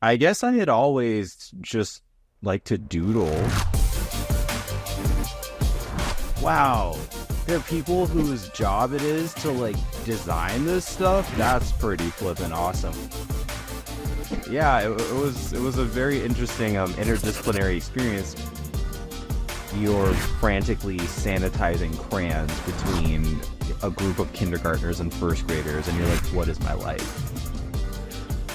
I guess I had always just liked to doodle. Wow. There are people whose job it is to like design this stuff. That's pretty flippin' awesome. Yeah, it was a very interesting interdisciplinary experience. You're frantically sanitizing crayons between a group of kindergartners and first graders, and you're like, "What is my life?"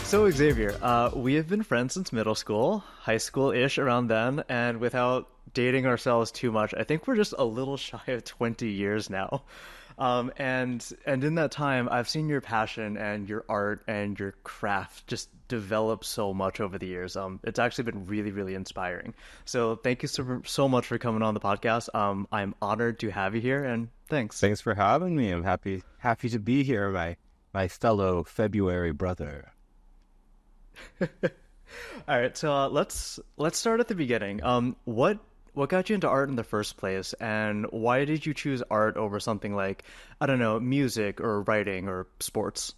So, Xavier, we have been friends since middle school, high school-ish around then, and without dating ourselves too much, I think we're just a little shy of 20 years now. And in that time, I've seen your passion and your art and your craft just develop so much over the years. It's actually been really, really inspiring. So thank you so much for coming on the podcast. I'm honored to have you here, and thanks. Thanks for having me. I'm happy to be here, my fellow February brother. All right, so let's start at the beginning. What got you into art in the first place, and why did you choose art over something like, I don't know, music or writing or sports?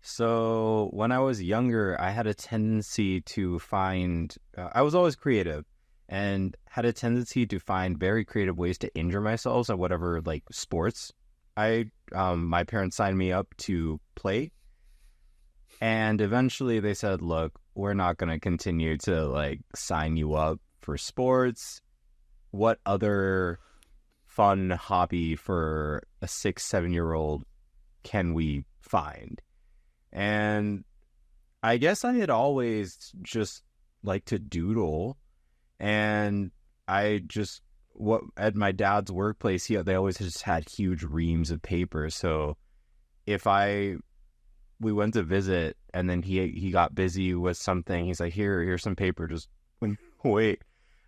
So when I was younger, I had a tendency to find, I was always creative and had a tendency to find very creative ways to injure myself at whatever like sports my parents signed me up to play. And eventually they said, look, we're not going to continue to like sign you up for sports. What other fun hobby for a 6, 7 year old can we find? And I guess I had always just liked to doodle, and I just what at my dad's workplace, they always just had huge reams of paper. So if we went to visit, and then he got busy with something, he's like, here's some paper, just wait.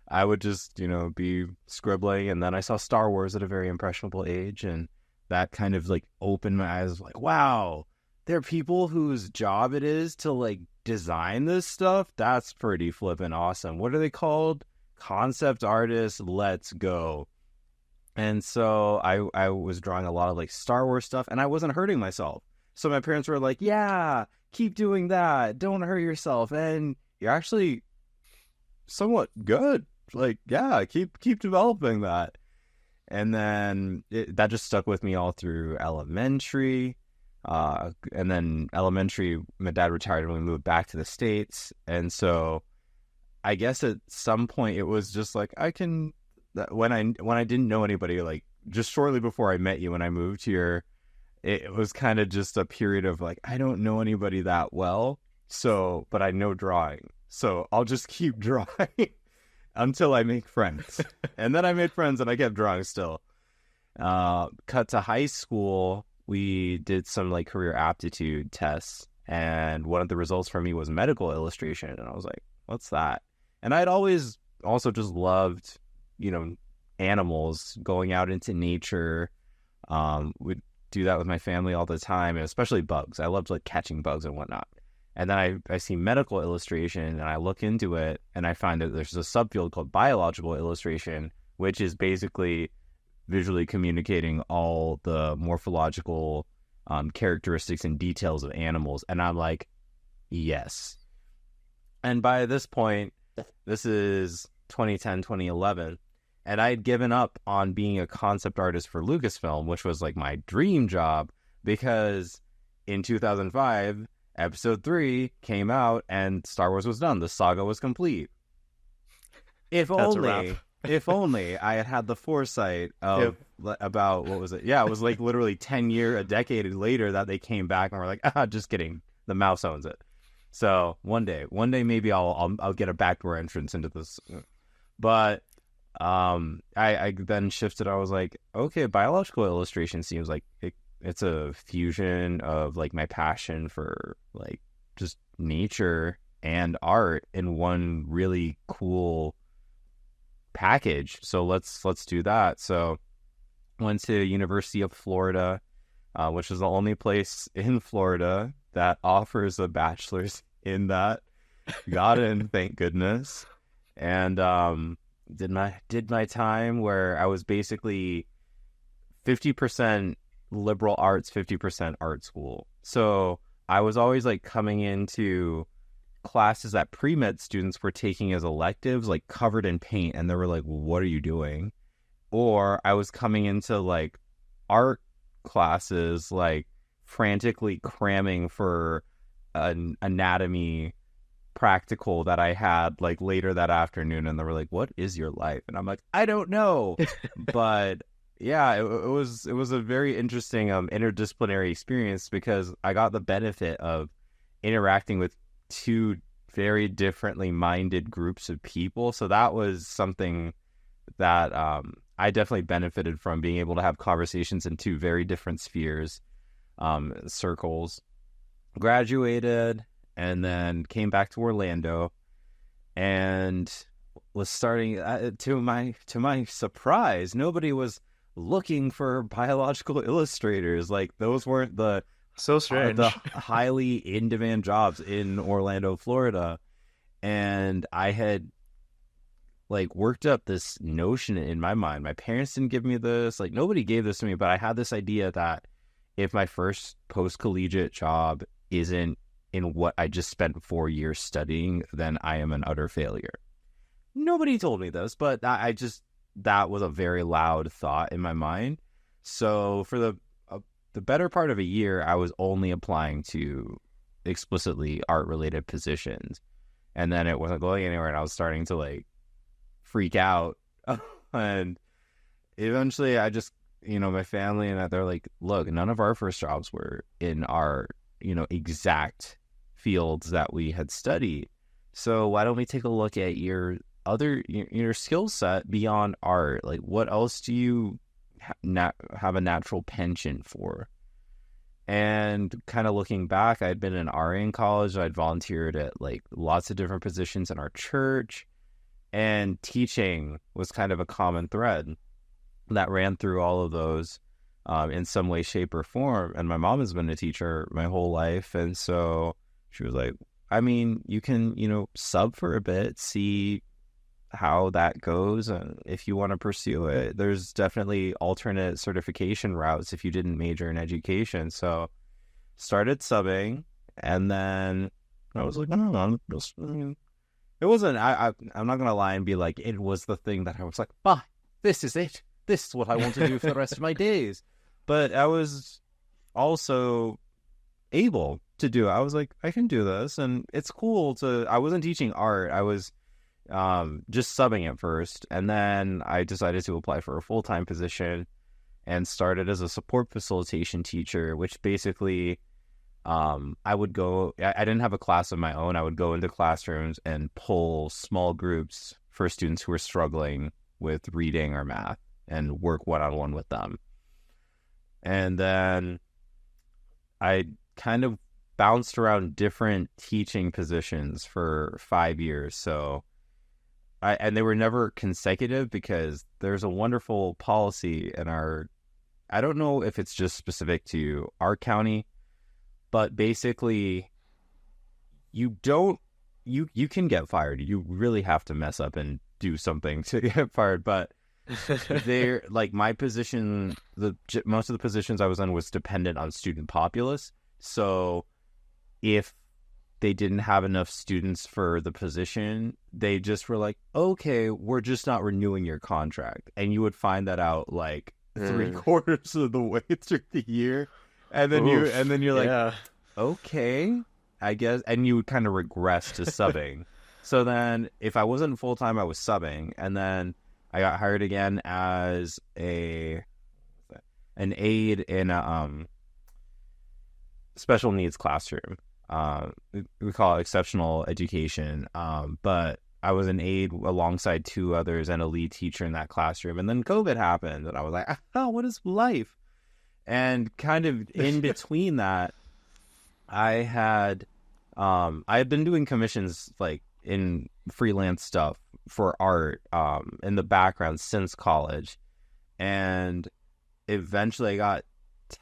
I would just be scribbling, and then I saw Star Wars at a very impressionable age, and that kind of like opened my eyes, like, wow, there are people whose job it is to like design this stuff. That's pretty flippin' awesome. What are they called? Concept artists. Let's go. And so I was drawing a lot of like Star Wars stuff, and I wasn't hurting myself. So my parents were like, yeah, keep doing that. Don't hurt yourself. And you're actually somewhat good. Like, yeah, keep developing that. And then that just stuck with me all through elementary. And then elementary, my dad retired when we moved back to the States. And so I guess at some point it was just like, when I didn't know anybody, like just shortly before I met you, when I moved here, it was kind of just a period of like, I don't know anybody that well. So, but I know drawing. So I'll just keep drawing until I make friends. And then I made friends and I kept drawing still. Cut to high school, we did some like career aptitude tests, and one of the results for me was medical illustration. And I was like, what's that? And I'd always also just loved, animals, going out into nature. Would do that with my family all the time, and especially bugs. I loved like catching bugs and whatnot. And then I see medical illustration, and I look into it, and I find that there's a subfield called biological illustration, which is basically visually communicating all the morphological characteristics and details of animals. And I'm like, yes. And by this point, this is 2010, 2011, and I had given up on being a concept artist for Lucasfilm, which was like my dream job, because in 2005, Episode 3 came out and Star Wars was done. The saga was complete. If That's a wrap. only, if only I had had the foresight of about, what was it? Yeah, it was like literally a decade later that they came back and were like, just kidding. The mouse owns it. So one day maybe I'll get a backdoor entrance into this. But I then shifted. I was like, okay, biological illustration seems like it's a fusion of like my passion for like just nature and art in one really cool package. So let's do that. So went to University of Florida, which is the only place in Florida that offers a bachelor's in that. Got in, thank goodness. And did my time where I was basically 50% liberal arts, 50% art school. So I was always like coming into classes that pre-med students were taking as electives, like covered in paint, and they were like, what are you doing? Or I was coming into like art classes, like frantically cramming for an anatomy practical that I had like later that afternoon, and they were like, what is your life? And I'm like, I don't know. But yeah, it was a very interesting interdisciplinary experience, because I got the benefit of interacting with two very differently minded groups of people. So that was something that I definitely benefited from, being able to have conversations in two very different spheres, circles. Graduated and then came back to Orlando, and was starting to my surprise, nobody was looking for biological illustrators. Like, those weren't So strange. the highly in-demand jobs in Orlando, Florida. And I had like worked up this notion in my mind. My parents didn't give me this, like nobody gave this to me, but I had this idea that if my first post-collegiate job isn't in what I just spent 4 years studying, then I am an utter failure. Nobody told me this, but that was a very loud thought in my mind. So for the better part of a year, I was only applying to explicitly art-related positions. And then it wasn't going anywhere, and I was starting to like freak out. And eventually I just, my family and they're like, look, none of our first jobs were in our, exact fields that we had studied. So why don't we take a look at your skill set beyond art? Like, what else do you have a natural penchant for? And kind of looking back, I'd been in RA in college. I'd volunteered at like lots of different positions in our church, and teaching was kind of a common thread that ran through all of those in some way, shape, or form. And my mom has been a teacher my whole life, and so she was like, I mean, you can, sub for a bit, see how that goes, and if you want to pursue it, there's definitely alternate certification routes if you didn't major in education. So started subbing, and then I was like, no, it wasn't, I'm not gonna lie and be like it was the thing that I was like, this is it, this is what I want to do for the rest of my days. But I was also able to do it. I was like, I can do this, and it's cool I wasn't teaching art, I was just subbing at first, and then I decided to apply for a full-time position and started as a support facilitation teacher, which basically I would go, I didn't have a class of my own. I would go into classrooms and pull small groups for students who were struggling with reading or math and work one-on-one with them. And then I kind of bounced around different teaching positions for 5 years. So and they were never consecutive, because there's a wonderful policy in I don't know if it's just specific to our county, but basically you can get fired. You really have to mess up and do something to get fired. But they're like, my position, most of the positions I was in was dependent on student populace. So if they didn't have enough students for the position, they just were like, okay, we're just not renewing your contract. And you would find that out like 3/4 of the way through the year. And then you're like, yeah, okay, I guess. And you would kind of regress to subbing. So then if I wasn't full-time, I was subbing. And then I got hired again as an aide in a special needs classroom. We call it exceptional education. But I was an aide alongside 2 others and a lead teacher in that classroom. And then COVID happened, and I was like, what is life? And kind of in between that, I had been doing commissions, like in freelance stuff for art in the background since college. And eventually I got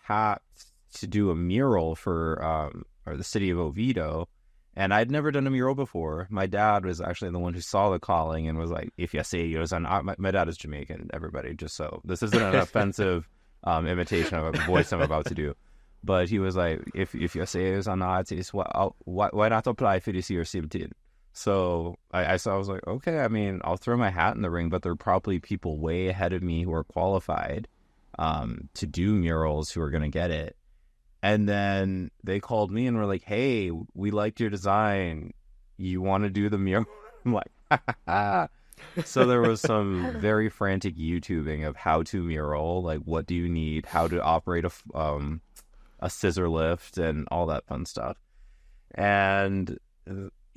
tapped to do a mural for the city of Oviedo, and I'd never done a mural before. My dad was actually the one who saw the calling and was like, if you say yours, and my dad is Jamaican, everybody, just so this isn't an offensive imitation of a voice I'm about to do. But he was like, if you say it's an artist, why not apply for this year 17? So I was like, okay, I mean, I'll throw my hat in the ring, but there are probably people way ahead of me who are qualified to do murals who are going to get it. And then they called me and were like, hey, we liked your design. You want to do the mural? I'm like, ha, ha, ha. So there was some very frantic YouTubing of how to mural, like what do you need, how to operate a scissor lift and all that fun stuff. And,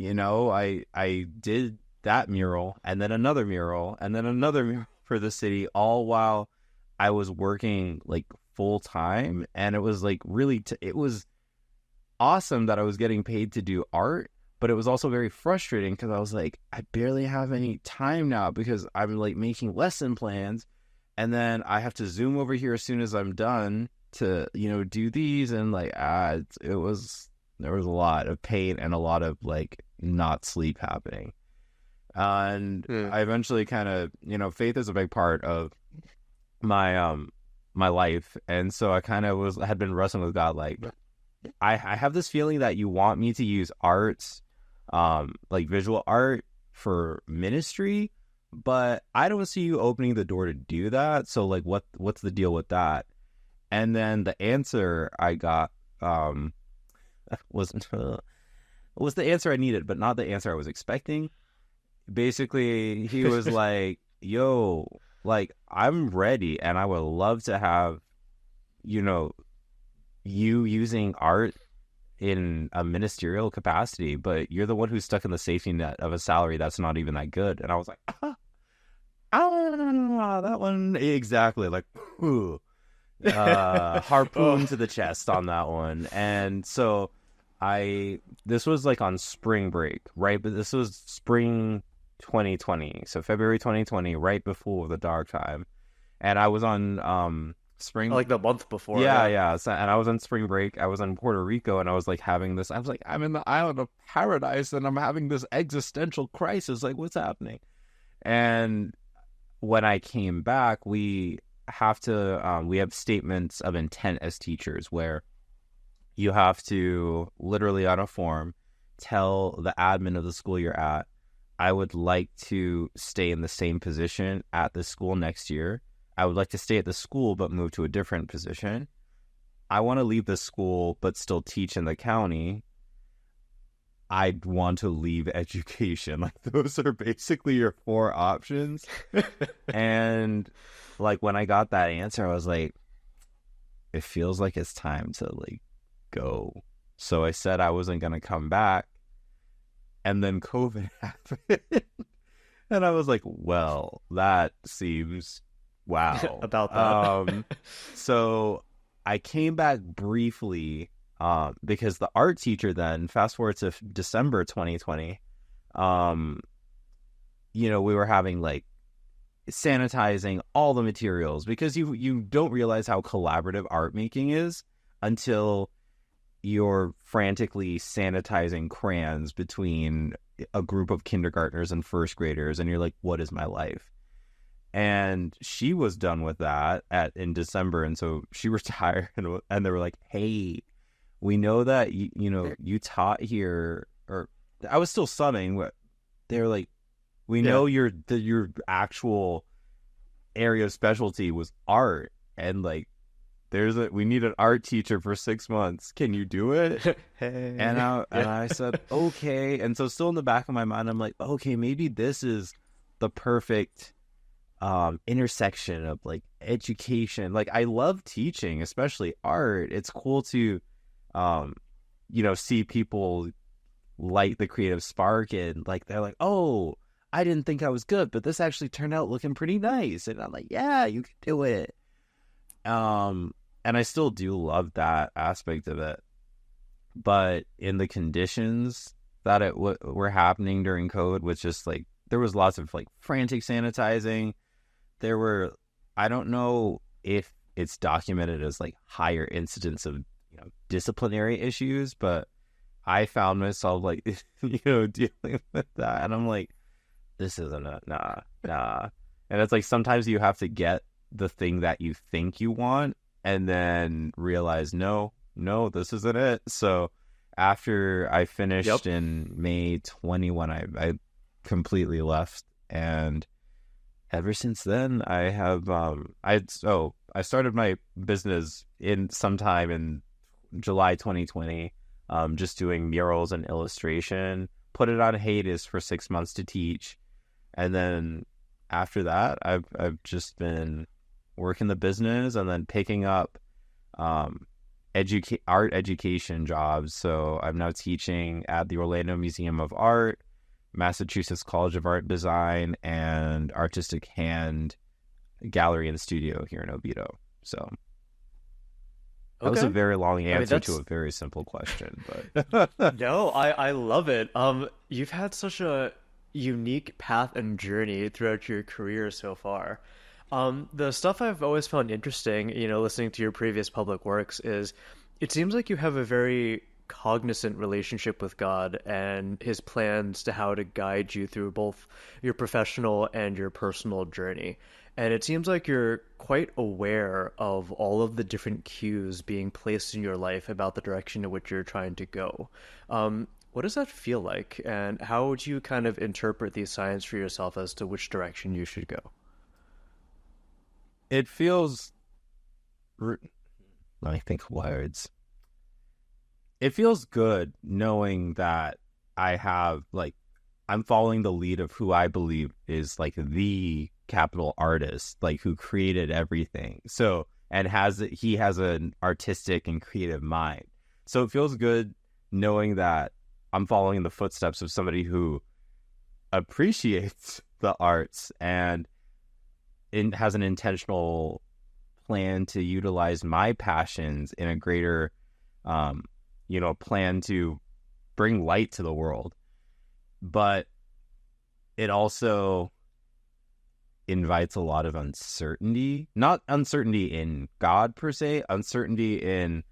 I did that mural and then another mural and then another mural for the city, all while I was working like full time. And it was like really, it was awesome that I was getting paid to do art, but it was also very frustrating because I was like, I barely have any time now because I'm like making lesson plans. And then I have to Zoom over here as soon as I'm done to, do these. And like, there was a lot of pain and a lot of like not sleep happening. And I eventually kind of, faith is a big part of my, my life. And so I kind of had been wrestling with God, like, I have this feeling that you want me to use arts, like visual art for ministry, but I don't see you opening the door to do that. So like, what's the deal with that? And then the answer I got was the answer I needed, but not the answer I was expecting. Basically, he was like, yo, like, I'm ready and I would love to have, you using art in a ministerial capacity, but you're the one who's stuck in the safety net of a salary that's not even that good. And I was like, that one, exactly, like, ooh. Harpoon to the chest on that one. And so this was like on spring break, right? But this was spring 2020, so February 2020, right before the dark time. And I was on spring, like the month before. Yeah. So, and I was on spring break. I was in Puerto Rico, and I was like having this. I was like, I'm in the island of paradise, and I'm having this existential crisis. Like, what's happening? And when I came back, we have statements of intent as teachers where you have to literally on a form tell the admin of the school you're at, I would like to stay in the same position at the school next year. I would like to stay at the school but move to a different position. I want to leave the school but still teach in the county. I'd want to leave education. Like, those are basically your four options. And like, when I got that answer, I was like, it feels like it's time to like go. So I said I wasn't going to come back. And then COVID happened. And I was like, well, that seems wow. About that. So I came back briefly because the art teacher then, fast forward to December 2020, we were having like sanitizing all the materials because you don't realize how collaborative art making is until you're frantically sanitizing crayons between a group of kindergartners and first graders, and you're like, what is my life? And she was done with that in December, and so she retired, and they were like, hey, we know that you taught here, or I was still subbing, but they were like, we know your actual area of specialty was art, and like, we need an art teacher for 6 months. Can you do it? Hey. And I said, okay. And so still in the back of my mind, I'm like, okay, maybe this is the perfect intersection of like education. Like, I love teaching, especially art. It's cool to, see people light the creative spark, and like, they're like, oh, I didn't think I was good, but this actually turned out looking pretty nice. And I'm like, yeah, you can do it. And I still do love that aspect of it. But in the conditions that were happening during COVID, was just like, there was lots of like frantic sanitizing. There were, I don't know if it's documented as like higher incidence of, disciplinary issues, but I found myself like, dealing with that. And I'm like, this isn't nah. And it's like, sometimes you have to get the thing that you think you want and then realize, no, no, this isn't it. So after I Yep. finished in May 21, I completely left. And ever since then, I have, I started my business in sometime in July 2020, just doing murals and illustration, put it on hiatus for 6 months to teach. And then after that, I've just been working the business and then picking up um, art education jobs. So I'm now teaching at the Orlando Museum of Art, Massachusetts College of Art Design, and Artistic Hand Gallery and Studio here in Oviedo. So that was a Okay. very long I mean, answer to that's a very simple question, but no, I love it. You've had such a unique path and journey throughout your career so far. The stuff I've always found interesting, listening to your previous public works is it seems like you have a very cognizant relationship with God and his plans to how to guide you through both your professional and your personal journey. And it seems like you're quite aware of all of the different cues being placed in your life about the direction in which you're trying to go. What does that feel like? And how would you kind of interpret these signs for yourself as to which direction you should go? it feels. Let me think of words. It feels good knowing that I have like I'm following the lead of who I believe is like the capital artist, like who created everything. So and he has an artistic and creative mind. So it feels good knowing that I'm following the footsteps of somebody who appreciates the arts and has an intentional plan to utilize my passions in a greater um, plan to bring light to the world. But it also invites a lot of uncertainty, not uncertainty in God per se, uncertainty in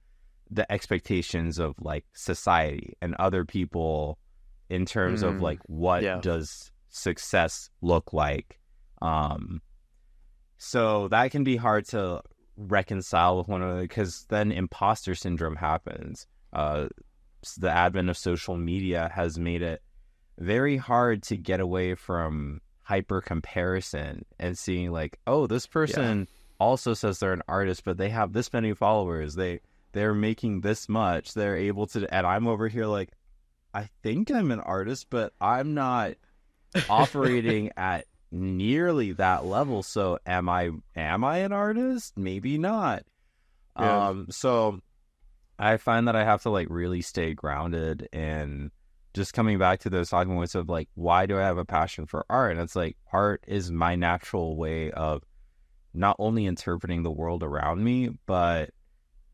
the expectations of like society and other people in terms of Mm, like what yeah. does success look like. Um, so that can be hard to reconcile with one another because then imposter syndrome happens. The advent of social media has made it very hard to get away from hyper comparison and seeing like, oh, this Yeah. person also says they're an artist, but they have this many followers. They're making this much. They're able to, and I'm over here like, I think I'm an artist, but I'm not operating at nearly that level. So am I an artist? Maybe not. Yeah. So I find that I have to like really stay grounded and just coming back to those talking points of like, why do I have a passion for art? And it's like, art is my natural way of not only interpreting the world around me, but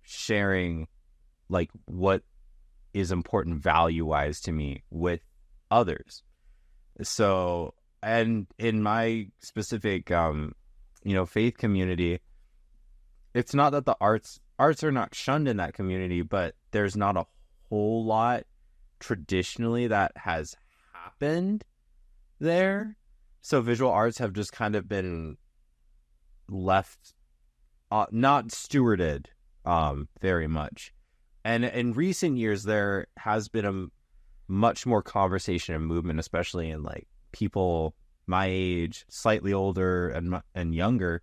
sharing like what is important value wise to me with others. So, and in my specific, faith community, it's not that the arts are not shunned in that community, but there's not a whole lot traditionally that has happened there. So visual arts have just kind of been left, not stewarded very much. And in recent years, there has been a much more conversation and movement, especially in like people my age, slightly older and younger,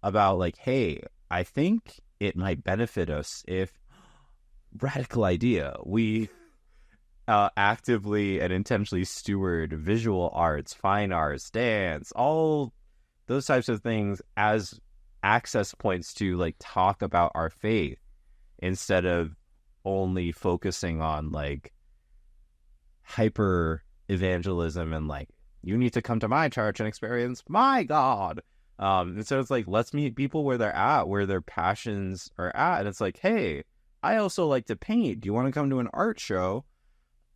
about like, hey, I think it might benefit us if radical idea we actively and intentionally steward visual arts, fine arts, dance, all those types of things as access points to like talk about our faith instead of only focusing on like hyper evangelism and like you need to come to my church and experience my God. And so it's like let's meet people where they're at, where their passions are at, and it's like, hey, I also like to paint. Do you want to come to an art show?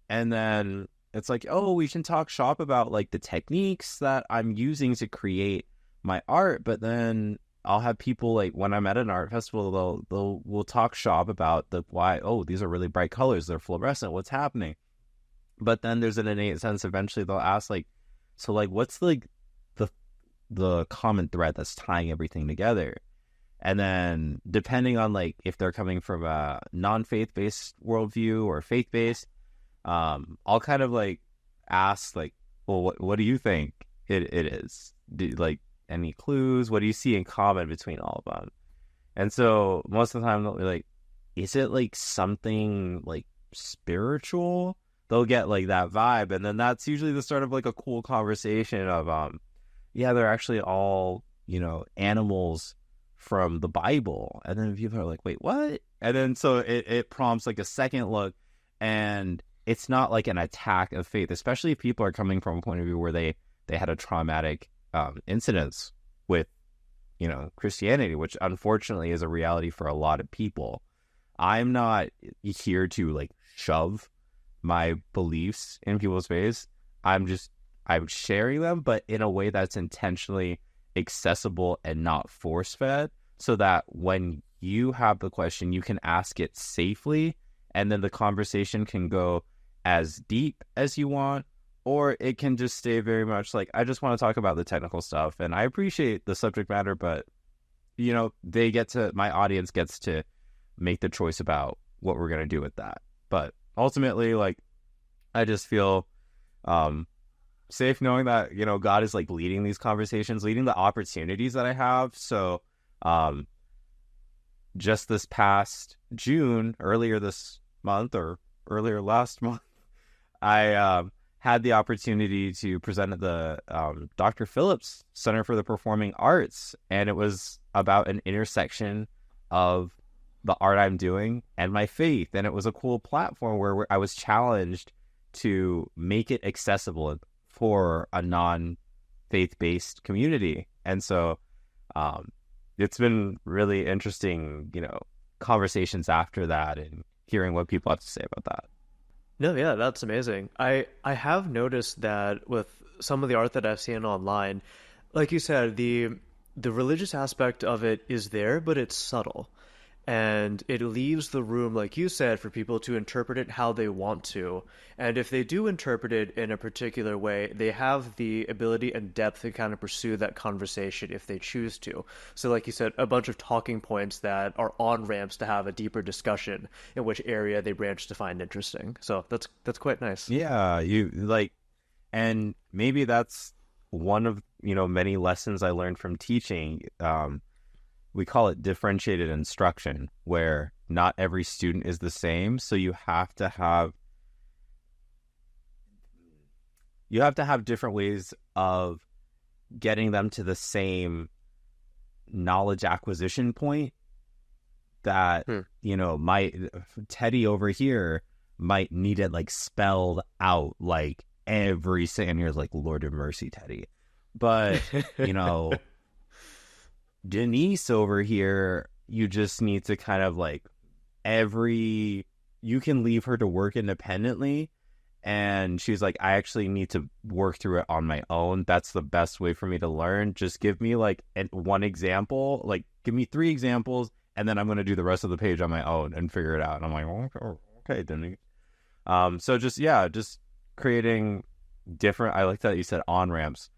And then it's like, oh, we can talk shop about like the techniques that I'm using to create my art. But then I'll have people like when I'm at an art festival, we'll talk shop about the why. Oh, these are really bright colors. They're fluorescent. What's happening? But then there's an innate sense. Eventually, they'll ask like, so like, what's like the common thread that's tying everything together? And then depending on like if they're coming from a non-faith based worldview or faith based, I'll kind of like ask like, well, what do you think it is? Like any clues? What do you see in common between all of them? And so most of the time they'll be like, is it like something like spiritual? They'll get like that vibe, and then that's usually the start of like a cool conversation of yeah, they're actually all, animals from the Bible. And then people are like, wait, what? And then so it prompts like a second look, and it's not like an attack of faith, especially if people are coming from a point of view where they had a traumatic incidents with, Christianity, which unfortunately is a reality for a lot of people. I'm not here to like shove my beliefs in people's face. I'm sharing them, but in a way that's intentionally accessible and not force fed, so that when you have the question, you can ask it safely, and then the conversation can go as deep as you want, or it can just stay very much like, I just want to talk about the technical stuff, and I appreciate the subject matter, but my audience gets to make the choice about what we're going to do with that. But ultimately, like, I just feel safe knowing that, God is like leading these conversations, leading the opportunities that I have. So just this past June, earlier this month or earlier last month, I had the opportunity to present at the Dr. Phillips Center for the Performing Arts, and it was about an intersection of the art I'm doing and my faith. And it was a cool platform where I was challenged to make it accessible for a non-faith-based community. And so it's been really interesting, conversations after that and hearing what people have to say about that. No, yeah, that's amazing. I have noticed that with some of the art that I've seen online, like you said, the religious aspect of it is there, but it's subtle. And it leaves the room, like you said, for people to interpret it how they want to. And if they do interpret it in a particular way, they have the ability and depth to kind of pursue that conversation if they choose to. So like you said, a bunch of talking points that are on ramps to have a deeper discussion in which area they branch to find interesting. So that's quite nice. Yeah, you like, and maybe that's one of, many lessons I learned from teaching. We call it differentiated instruction, where not every student is the same. So you have to have different ways of getting them to the same knowledge acquisition point that, my Teddy over here might need it like spelled out like every single, and you're like, Lord have mercy, Teddy. But, Denise over here, you just need to kind of like you can leave her to work independently. And she's like, I actually need to work through it on my own. That's the best way for me to learn. Just give me like one example, like give me 3 examples, and then I'm going to do the rest of the page on my own and figure it out. And I'm like, okay, Denise. So just creating different, I like that you said on ramps.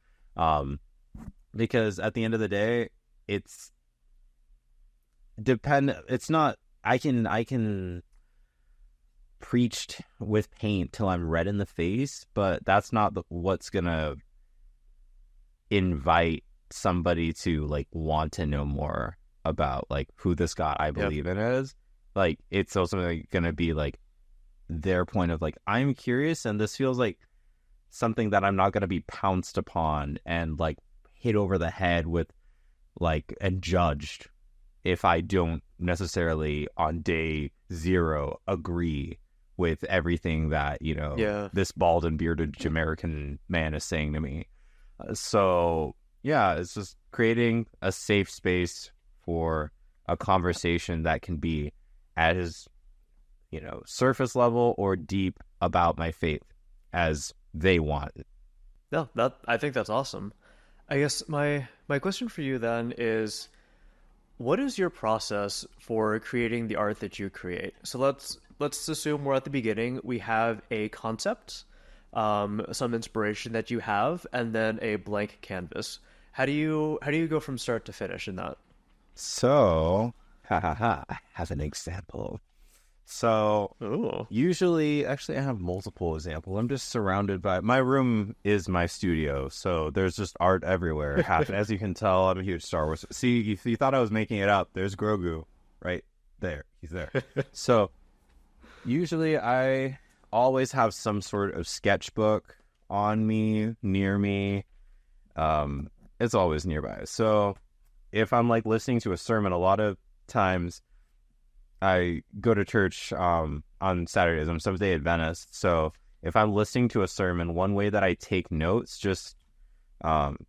Because at the end of the day, it's not, I can preach with paint till I'm red in the face, but that's not what's gonna invite somebody to like want to know more about like who this God I believe in is. Like, it's also like, gonna be like their point of like, I'm curious, and this feels like something that I'm not gonna be pounced upon and like hit over the head with like and judged if I don't necessarily on day 0 agree with everything that this bald and bearded Jamaican man is saying to me. So yeah, it's just creating a safe space for a conversation that can be as surface level or deep about my faith as they want. No, I think that's awesome. I guess my question for you then is, what is your process for creating the art that you create? So let's assume we're at the beginning. We have a concept, some inspiration that you have, and then a blank canvas. How do you go from start to finish in that? So, I have an example. So, Ooh. usually, actually, I have multiple examples. I'm just surrounded by my room is my studio, so there's just art everywhere. Half, and as you can tell, I'm a huge Star Wars. See, if you thought I was making it up, there's Grogu right there. He's there. So, usually, I always have some sort of sketchbook on me, near me. It's always nearby. So, if I'm like listening to a sermon, a lot of times I go to church on Saturdays. I'm Seventh-day Adventist. So if I'm listening to a sermon, one way that I take notes, just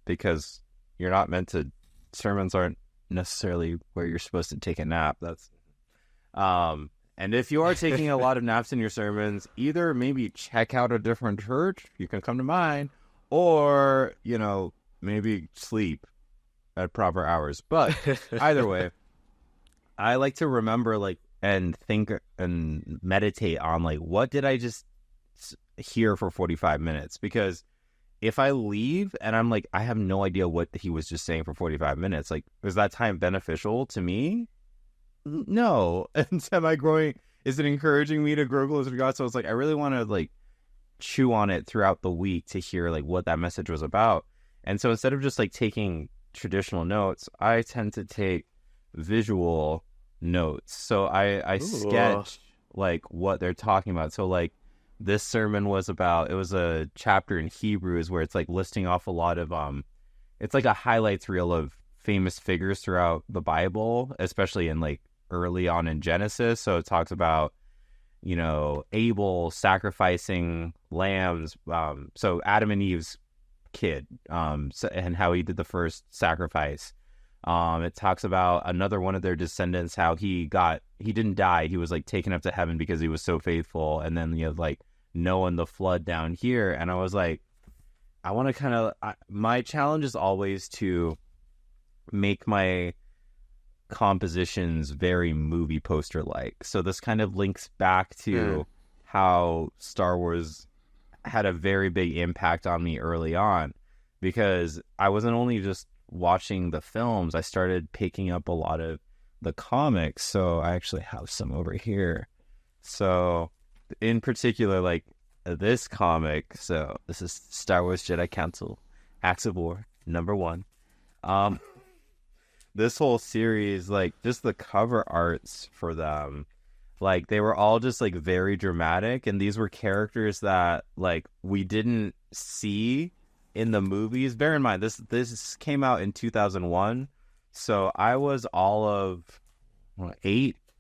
because you're not meant to, sermons aren't necessarily where you're supposed to take a nap. That's and if you are taking a lot of naps in your sermons, either maybe check out a different church, you can come to mine, or, maybe sleep at proper hours. But either way, I like to remember and think and meditate on what did I just hear for 45 minutes? Because if I leave and I'm like, I have no idea what he was just saying for 45 minutes, is that time beneficial to me? No. And am I growing? Is it encouraging me to grow closer to God? So it's I really want to chew on it throughout the week to hear what that message was about. And so instead of just taking traditional notes, I tend to take visual notes. So I sketch what they're talking about. So this sermon was about, it was a chapter in Hebrews where it's listing off a lot of it's a highlights reel of famous figures throughout the Bible, especially in early on in Genesis. So it talks about Abel sacrificing lambs, so Adam and Eve's kid, and how he did the first sacrifice. It talks about another one of their descendants, how he didn't die. He was taken up to heaven because he was so faithful. And then you have Noah and the flood down here. And I was I want to my challenge is always to make my compositions very movie poster like. So this kind of links back to how Star Wars had a very big impact on me early on, because I wasn't only just watching the films, I started picking up a lot of the comics. So I actually have some over here. So in particular, this comic, so this is Star Wars Jedi Council Acts of War #1. This whole series, just the cover arts for them, they were all just very dramatic, and these were characters that we didn't see in the movies. Bear in mind, this came out in 2001, so I was all of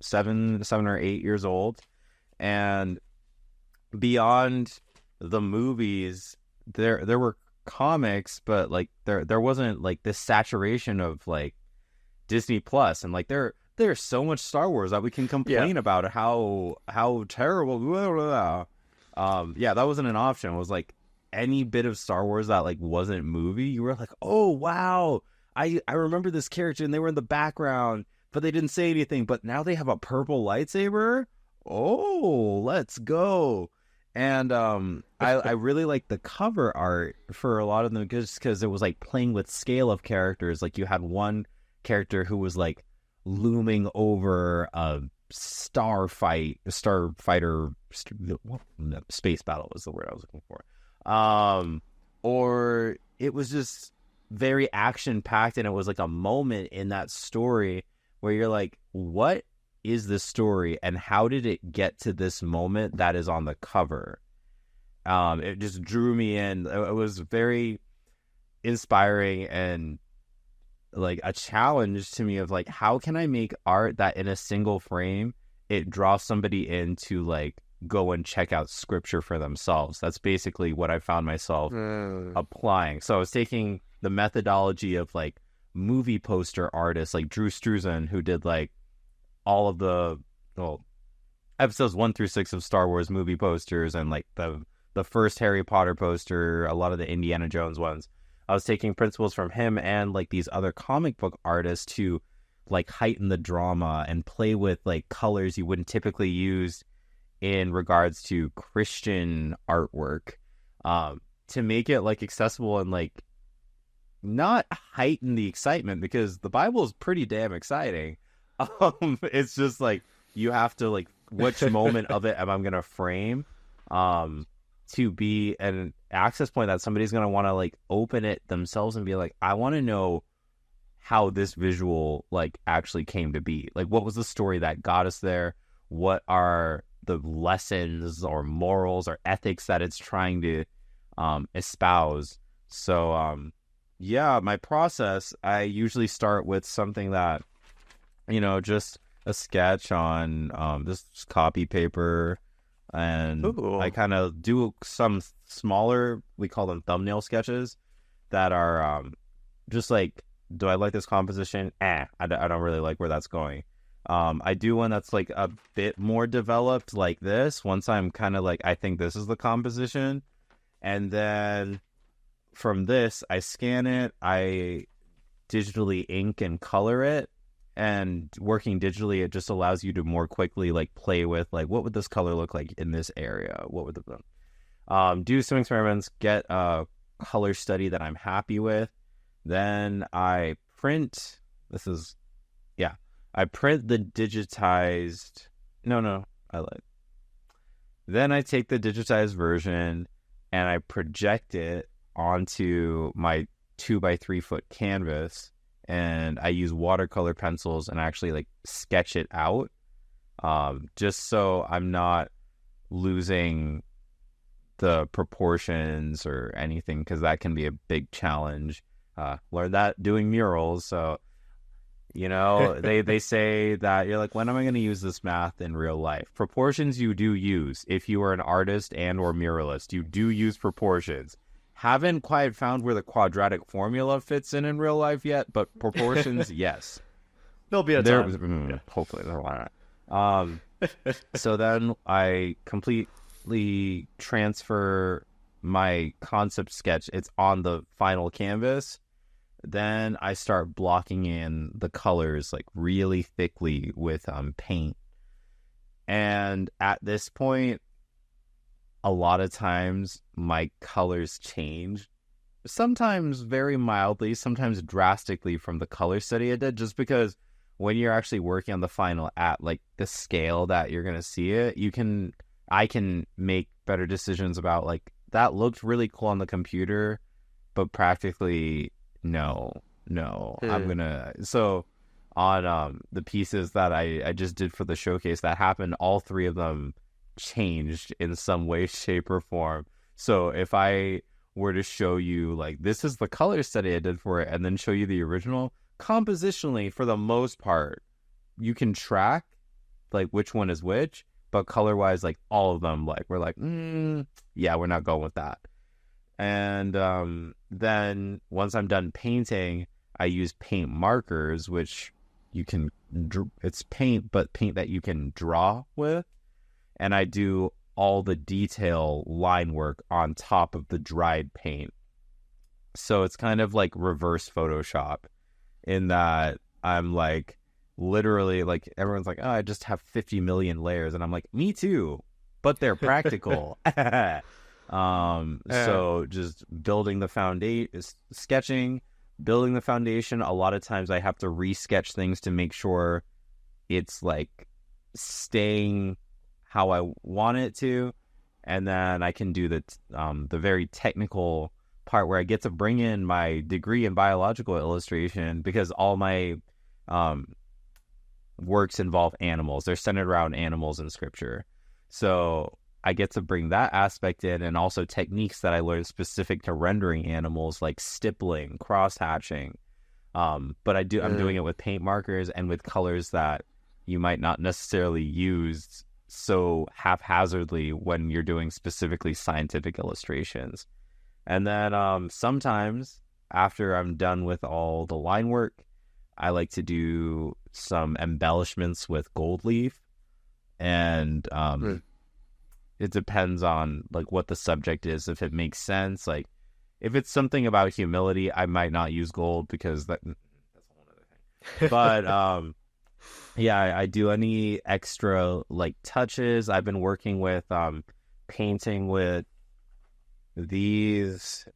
7 or 8 years old, and beyond the movies, there were comics, but there wasn't this saturation of Disney Plus, and there's so much Star Wars that we can complain about how terrible. Blah, blah, blah. That wasn't an option. It was any bit of Star Wars that wasn't movie, you were oh wow, I remember this character and they were in the background, but they didn't say anything. But now they have a purple lightsaber. Oh, let's go. And I really like the cover art for a lot of them, just because it was playing with scale of characters. You had one character who was looming over a starfighter, space battle was the word I was looking for. Or it was just very action packed, and it was a moment in that story where you're what is this story, and how did it get to this moment that is on the cover? It just drew me in. It was very inspiring and a challenge to me of how can I make art that in a single frame it draws somebody in to go and check out scripture for themselves. That's basically what I found myself applying. So I was taking the methodology of movie poster artists like Drew Struzan, who did all of the episodes 1 through 6 of Star Wars movie posters, and the first Harry Potter poster, a lot of the Indiana Jones ones. I was taking principles from him and these other comic book artists to heighten the drama and play with colors you wouldn't typically use in regards to Christian artwork, to make it accessible and not heighten the excitement because the Bible is pretty damn exciting. It's just like you have to like which moment of it am I gonna frame to be an access point that somebody's gonna want to like open it themselves and be like, I want to know how this visual like actually came to be. Like what was the story that got us there? What are the lessons or morals or ethics that it's trying to espouse? So yeah, my process, I usually start with something that, just a sketch on this copy paper, and Ooh. I kind of do some smaller, we call them thumbnail sketches that are just like, do I like this composition? I don't really like where that's going. I do one that's like a bit more developed like this. Once I'm kind of like, I think this is the composition. And then from this, I scan it, I digitally ink and color it. And working digitally, it just allows you to more quickly like play with like, what would this color look like in this area? What would do some experiments, get a color study that I'm happy with. Then I print, I print the digitized, then I take the digitized version and I project it onto my 2x3 foot canvas, and I use watercolor pencils and actually like sketch it out, just so I'm not losing the proportions or anything, because that can be a big challenge. Learned that doing murals. So, they say that you're like, when am I going to use this math in real life? Proportions you do use. If you are an artist and or muralist, you do use proportions. Haven't quite found where the quadratic formula fits in real life yet, but proportions, yes. There'll be a time. Hopefully there will not. So then I completely transfer my concept sketch. It's on the final canvas. Then I start blocking in the colors like really thickly with paint. And at this point, a lot of times my colors change. Sometimes very mildly, sometimes drastically from the color study I did, just because when you're actually working on the final at like the scale that you're going to see it, I can make better decisions about like, that looked really cool on the computer, but practically no, I'm gonna. So on the pieces that I just did for the showcase that happened, all three of them changed in some way, shape, or form. So if I were to show you like, this is the color study I did for it, and then show you the original, compositionally for the most part you can track like which one is which, but color wise, like all of them, like we're like, yeah, we're not going with that. And then once I'm done painting, I use paint markers, which you can, it's paint, but paint that you can draw with. And I do all the detail line work on top of the dried paint. So it's kind of like reverse Photoshop in that I'm like, literally, like everyone's like, oh, I just have 50 million layers. And I'm like, me too, but they're practical. So just building the foundation, sketching, building the foundation. A lot of times I have to resketch things to make sure it's like staying how I want it to. And then I can do the very technical part where I get to bring in my degree in biological illustration, because all my works involve animals. They're centered around animals in scripture. So I get to bring that aspect in, and also techniques that I learned specific to rendering animals, like stippling, cross hatching. But I'm doing it with paint markers and with colors that you might not necessarily use so haphazardly when you're doing specifically scientific illustrations. And then sometimes after I'm done with all the line work, I like to do some embellishments with gold leaf. And it depends on like what the subject is, if it makes sense. Like if it's something about humility, I might not use gold, because that's a whole other thing. But yeah, I do any extra like touches. I've been working with painting with these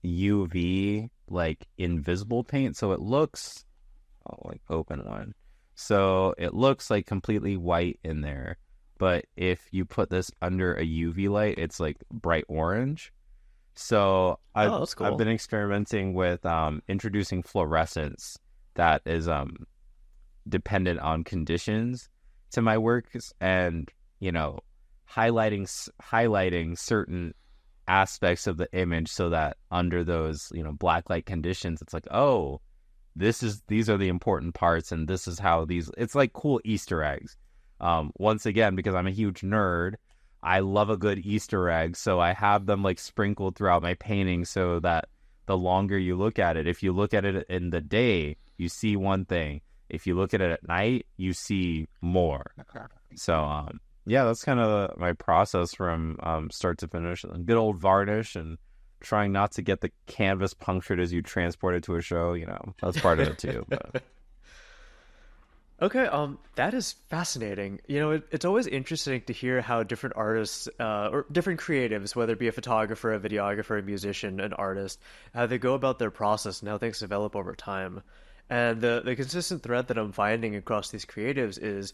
UV like invisible paint, so it looks like open one. So it looks like completely white in there. But if you put this under a UV light, it's like bright orange. So Oh, I've that's I've cool. been experimenting with introducing fluorescence that is dependent on conditions to my works, and you know highlighting certain aspects of the image so that under those black light conditions it's like, oh, these are the important parts, and this is how these, it's like cool Easter eggs. Once again, because I'm a huge nerd, I love a good Easter egg, so I have them like sprinkled throughout my painting so that the longer you look at it, if you look at it in the day, you see one thing. If you look at it at night, you see more. So, yeah, that's kind of my process from start to finish. Good old varnish and trying not to get the canvas punctured as you transport it to a show. That's part of it too. But Okay, that is fascinating. It's always interesting to hear how different artists, or different creatives, whether it be a photographer, a videographer, a musician, an artist, how they go about their process and how things develop over time. And the consistent thread that I'm finding across these creatives is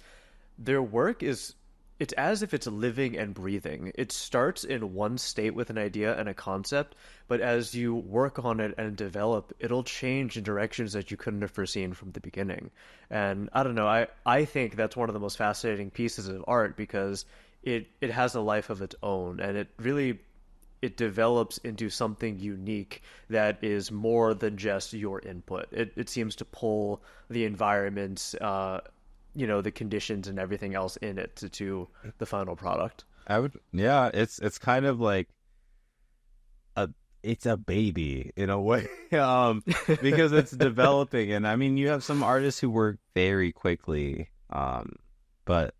their work is it's as if it's living and breathing. It starts in one state with an idea and a concept, but as you work on it and develop, it'll change in directions that you couldn't have foreseen from the beginning. And I don't know, I think that's one of the most fascinating pieces of art because it has a life of its own and it develops into something unique that is more than just your input. It seems to pull the environment, the conditions and everything else in it to the final product. I would, yeah, it's kind of like a it's a baby in a way, because it's developing. And I mean, you have some artists who work very quickly, but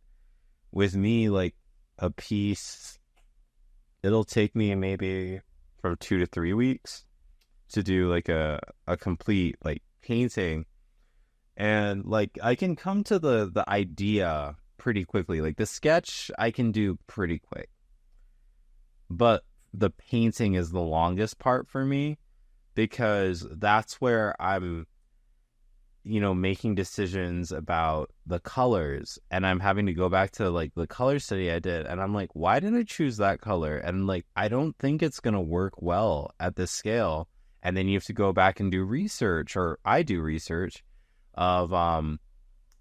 with me, like a piece, it'll take me maybe from 2 to 3 weeks to do like a complete like painting. And like I can come to the idea pretty quickly. Like the sketch I can do pretty quick, but the painting is the longest part for me because that's where I'm making decisions about the colors, and I'm having to go back to like the color study I did, and I'm like, why did I choose that color? And like, I don't think it's going to work well at this scale. And then you have to go back and do research, or I do research of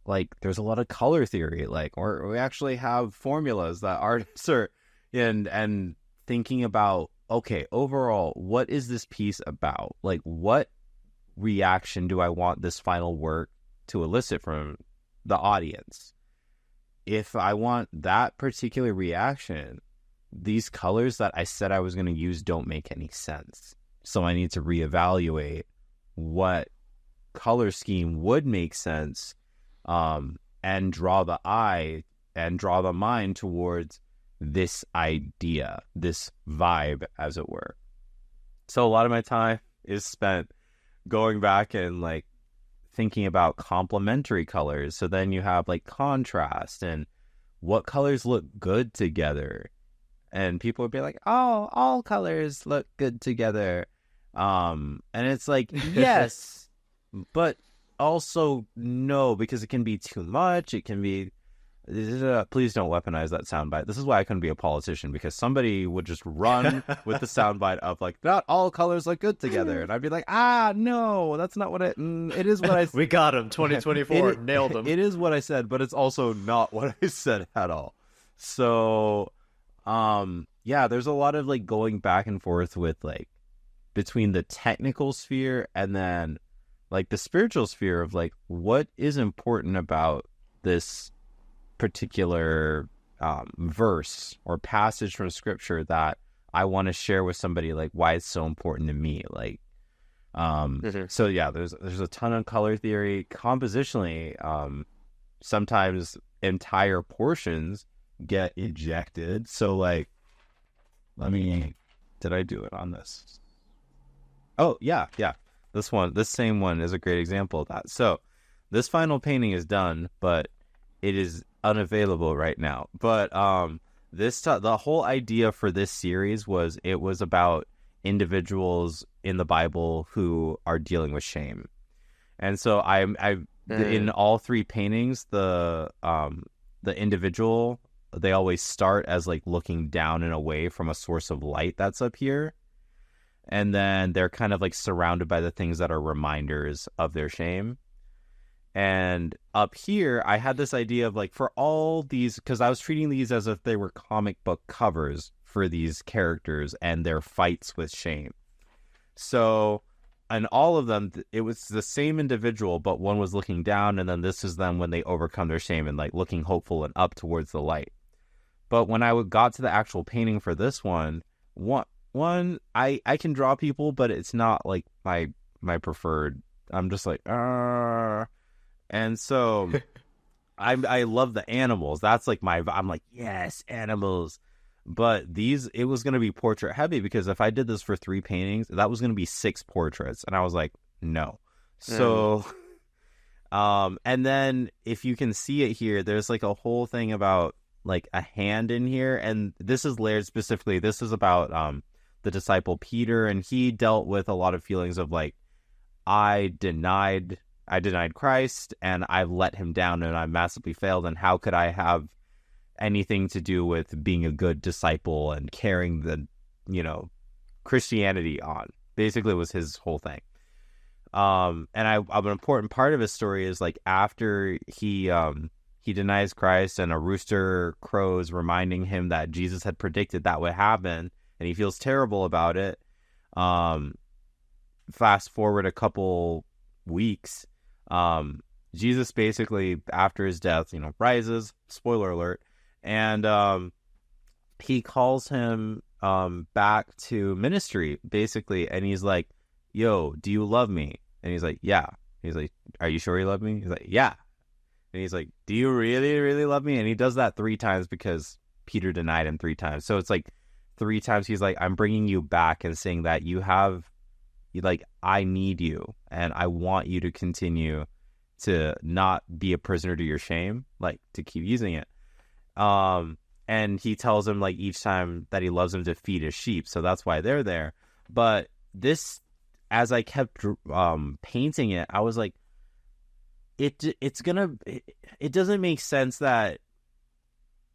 like there's a lot of color theory, like, or we actually have formulas that artists are and thinking about, okay, overall, what is this piece about? Like, what reaction do I want this final work to elicit from the audience? If I want that particular reaction, these colors that I said I was going to use don't make any sense. So I need to reevaluate what color scheme would make sense, and draw the eye and draw the mind towards this idea, this vibe, as it were. So a lot of my time is spent going back and like thinking about complementary colors. So then you have like contrast and what colors look good together. And people would be like, oh, all colors look good together. And it's like, yes, but also no, because it can be too much. It can be, please don't weaponize that soundbite. This is why I couldn't be a politician, because somebody would just run with the soundbite of like, not all colors look good together. And I'd be like, no, that's not what it is what I We got him. 2024. Nailed him. It is what I said, but it's also not what I said at all. So, yeah, there's a lot of like going back and forth with like between the technical sphere and then like the spiritual sphere of like, what is important about this particular verse or passage from scripture that I want to share with somebody, like why it's so important to me. Like, so yeah, there's a ton of color theory compositionally. Sometimes entire portions get ejected. So like, did I do it on this? Oh yeah. This same one is a great example of that. So this final painting is done, but it is unavailable right now. But the whole idea for this series was, it was about individuals in the Bible who are dealing with shame. And so in all three paintings, the individual, they always start as like looking down and away from a source of light that's up here. And then they're kind of like surrounded by the things that are reminders of their shame. And up here, I had this idea of like, for all these, because I was treating these as if they were comic book covers for these characters and their fights with shame. So, and all of them, it was the same individual, but one was looking down, and then this is them when they overcome their shame and like looking hopeful and up towards the light. But when I got to the actual painting for this one, I can draw people, but it's not like my preferred. I'm just like, and so I love the animals. That's like I'm like, yes, animals. But it was going to be portrait heavy, because if I did this for 3 paintings, that was going to be 6 portraits. And I was like, no. So, and then if you can see it here, there's like a whole thing about like a hand in here. And this is layered specifically. This is about the disciple Peter. And he dealt with a lot of feelings of like, I denied Christ, and I've let him down, and I massively failed. And how could I have anything to do with being a good disciple and carrying the, Christianity on? Basically, was his whole thing. And an important part of his story is like after he denies Christ and a rooster crows reminding him that Jesus had predicted that would happen, and he feels terrible about it. Fast forward a couple weeks, Jesus basically, after his death, rises, spoiler alert, and he calls him back to ministry, basically, and he's like, yo, do you love me? And he's like, yeah. He's like, are you sure you love me? He's like, yeah. And he's like, do you really, really love me? And he does that 3 times because Peter denied him 3 times. So it's like 3 times he's like, I'm bringing you back and saying that I need you, and I want you to continue to not be a prisoner to your shame, like to keep using it. And he tells him like each time that he loves him to feed his sheep. So that's why they're there. But this, as I kept painting it, I was like, it doesn't make sense that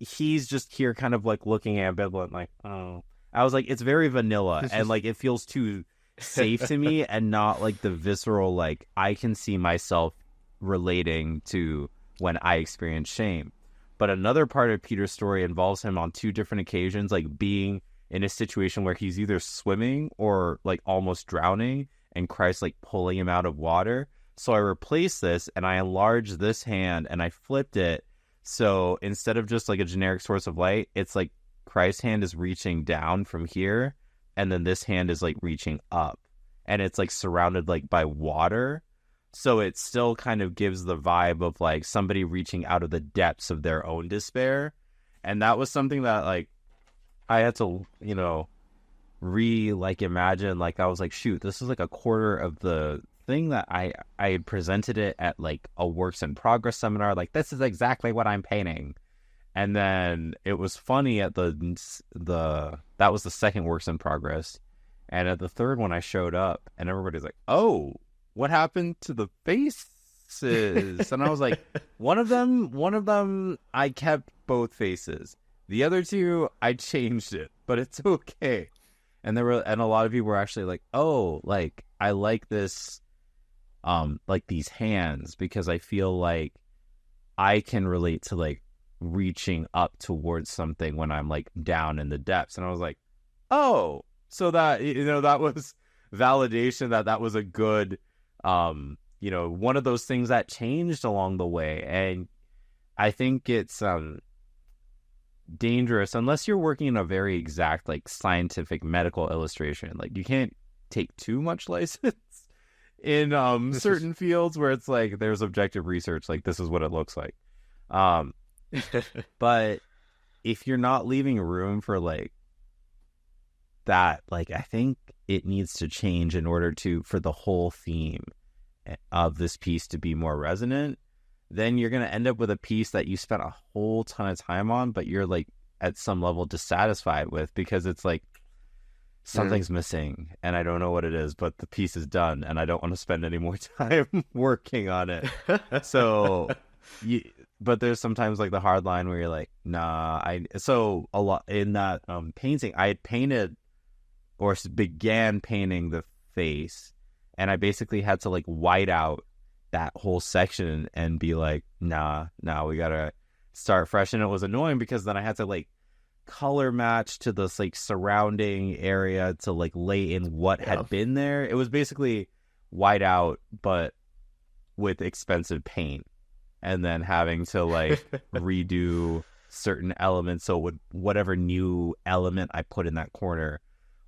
he's just here kind of like looking ambivalent, like, oh. I was like, it's very vanilla, and like it feels too safe to me, and not like the visceral, like I can see myself relating to when I experience shame. But another part of Peter's story involves him on 2 different occasions, like being in a situation where he's either swimming or like almost drowning, and Christ like pulling him out of water. So I replaced this and I enlarged this hand and I flipped it. So instead of just like a generic source of light, it's like Christ's hand is reaching down from here, and then this hand is like reaching up, and it's like surrounded like by water. So it still kind of gives the vibe of like somebody reaching out of the depths of their own despair. And that was something that like I had to, imagine. Like I was like, shoot, this is like a quarter of the thing that I had presented it at like a works in progress seminar. Like, this is exactly what I'm painting. And then it was funny at that was the second works in progress. And at the third one I showed up and everybody's like, oh, what happened to the faces? And I was like, one of them, I kept both faces. The other 2, I changed it, but it's okay. And a lot of people were actually like, oh, like, I like this, like these hands, because I feel like I can relate to like reaching up towards something when I'm like down in the depths. And I was like, oh, so that, that was validation that was a good, one of those things that changed along the way. And I think it's dangerous unless you're working in a very exact like scientific medical illustration. Like you can't take too much license in certain fields where it's like there's objective research, like this is what it looks like. But if you're not leaving room for like that, like I think it needs to change in order for the whole theme of this piece to be more resonant. Then you're going to end up with a piece that you spent a whole ton of time on, but you're like at some level dissatisfied with, because it's like Mm. something's missing and I don't know what it is, but the piece is done and I don't want to spend any more time working on it. So you, but there's sometimes like the hard line where you're like, nah, so a lot in that painting, I had painted or began painting the face, and I basically had to like white out that whole section and be like, nah, we gotta start fresh. And it was annoying because then I had to like color match to this like surrounding area to like lay in what Yeah. had been there. It was basically white out, but with expensive paint, and then having to like redo certain elements so it would whatever new element I put in that corner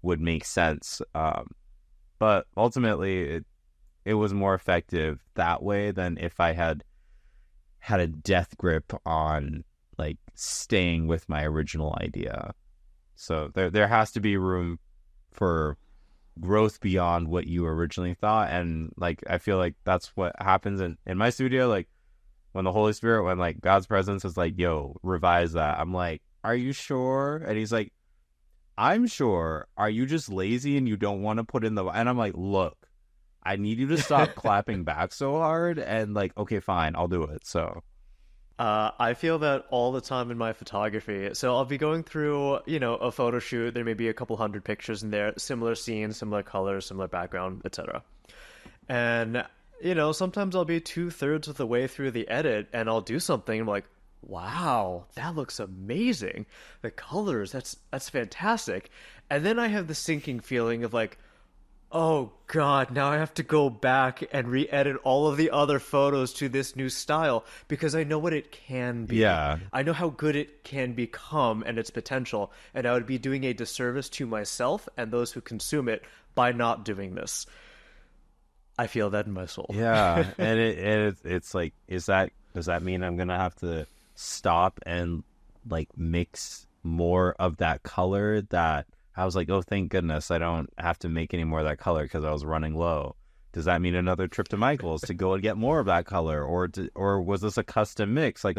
would make sense. But ultimately, it was more effective that way than if I had a death grip on like staying with my original idea. So there has to be room for growth beyond what you originally thought. And like I feel like that's what happens in my studio. Like when the Holy Spirit, when like God's presence is like, yo, revise that. I'm like, are you sure? And he's like, I'm sure. Are you just lazy and you don't want to put in the... And I'm like, look, I need you to stop clapping back so hard. And like, okay, fine, I'll do it. So I feel that all the time in my photography. So I'll be going through, a photo shoot. There may be a couple hundred pictures in there, similar scenes, similar colors, similar background, etc. And, sometimes I'll be 2/3 of the way through the edit and I'll do something. I'm like, wow, that looks amazing. The colors, that's fantastic. And then I have the sinking feeling of like, oh God, now I have to go back and re-edit all of the other photos to this new style because I know what it can be. yeah, I know how good it can become and its potential, and I would be doing a disservice to myself and those who consume it by not doing this. I feel that in my soul. yeah. And it's like, does that mean I'm gonna have to stop and like mix more of that color that I was like, oh, thank goodness I don't have to make any more of that color because I was running low. Does that mean another trip to Michael's to go and get more of that color, or was this a custom mix? Like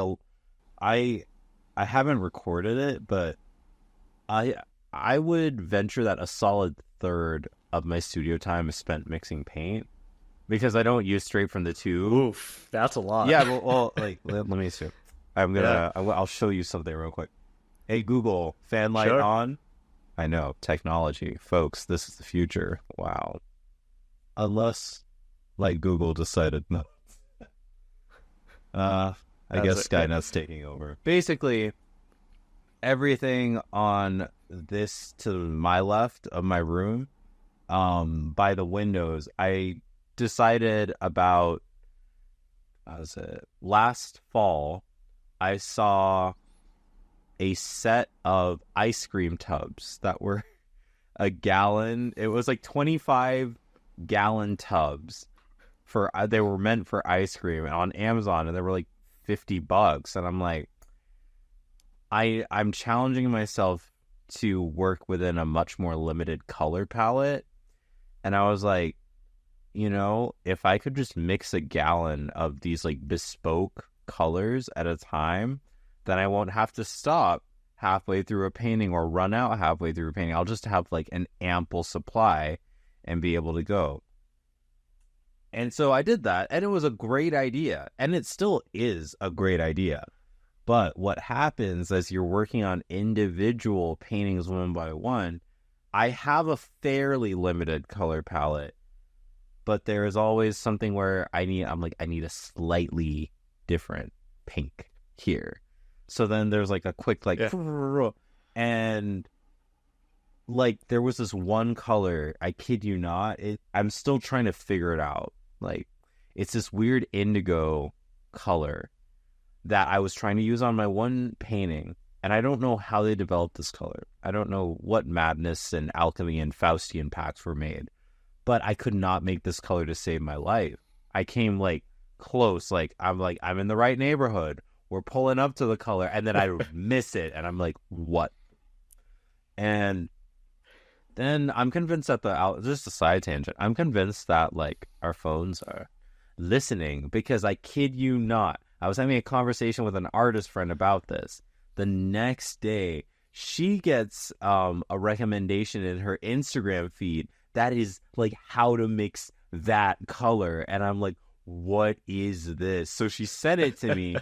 I I haven't recorded it, but I I would venture that a solid third of my studio time is spent mixing paint because I don't use straight from the tube. Oof, that's a lot. Yeah, well like let me see. Yeah, I'll show you something real quick. Hey Google, fan light sure. on. I know, technology, folks. This is the future. Wow. Unless, like, Google decided no. I That's guess it. Yeah. Skynet's taking over. Basically, everything on this to my left of my room, by the windows, I decided about, how was it, last fall, I saw a set of ice cream tubs that were a gallon. It was like 25-gallon tubs for they were meant for ice cream on Amazon, and they were like $50. And I'm like, I'm challenging myself to work within a much more limited color palette. And I was like, if I could just mix a gallon of these like bespoke colors at a time, then I won't have to stop halfway through a painting or run out halfway through a painting. I'll just have like an ample supply and be able to go. And so I did that, and it was a great idea, and it still is a great idea. But what happens as you're working on individual paintings one by one, I have a fairly limited color palette, but there is always something where I need a slightly different pink here. So then there's like a quick like, Yeah. and like there was this one color, I kid you not, I'm still trying to figure it out. Like it's this weird indigo color that I was trying to use on my one painting, and I don't know how they developed this color. I don't know what madness and alchemy and Faustian pacts were made, but I could not make this color to save my life. I came like close, like I'm in the right neighborhood. We're pulling up to the color, and then I miss it, and I'm like, what? And then I'm convinced that just a side tangent. I'm convinced that like our phones are listening because I kid you not, I was having a conversation with an artist friend about this. The next day, she gets a recommendation in her Instagram feed that is like how to mix that color, and I'm like, what is this? So she sent it to me,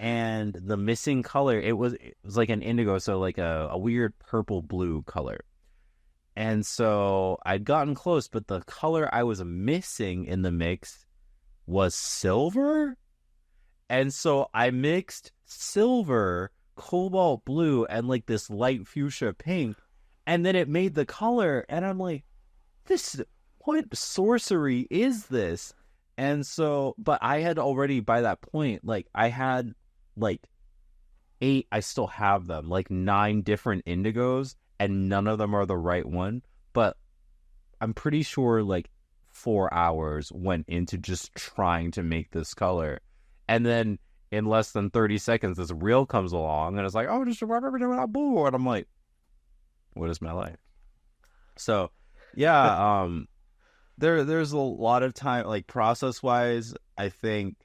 and the missing color, it was like an indigo, so like a weird purple blue color. And so I'd gotten close, but the color I was missing in the mix was silver. And so I mixed silver, cobalt blue, and like this light fuchsia pink. And then it made the color. And I'm like, this, what sorcery is this? And so, but I had already by that point, like I had like eight, I still have them, like 9 different indigos, and none of them are the right one. But I'm pretty sure like 4 hours went into just trying to make this color. And then in less than 30 seconds, this reel comes along and it's like, oh, just boo. And I'm like, what is my life? So yeah, there's a lot of time, like process wise, I think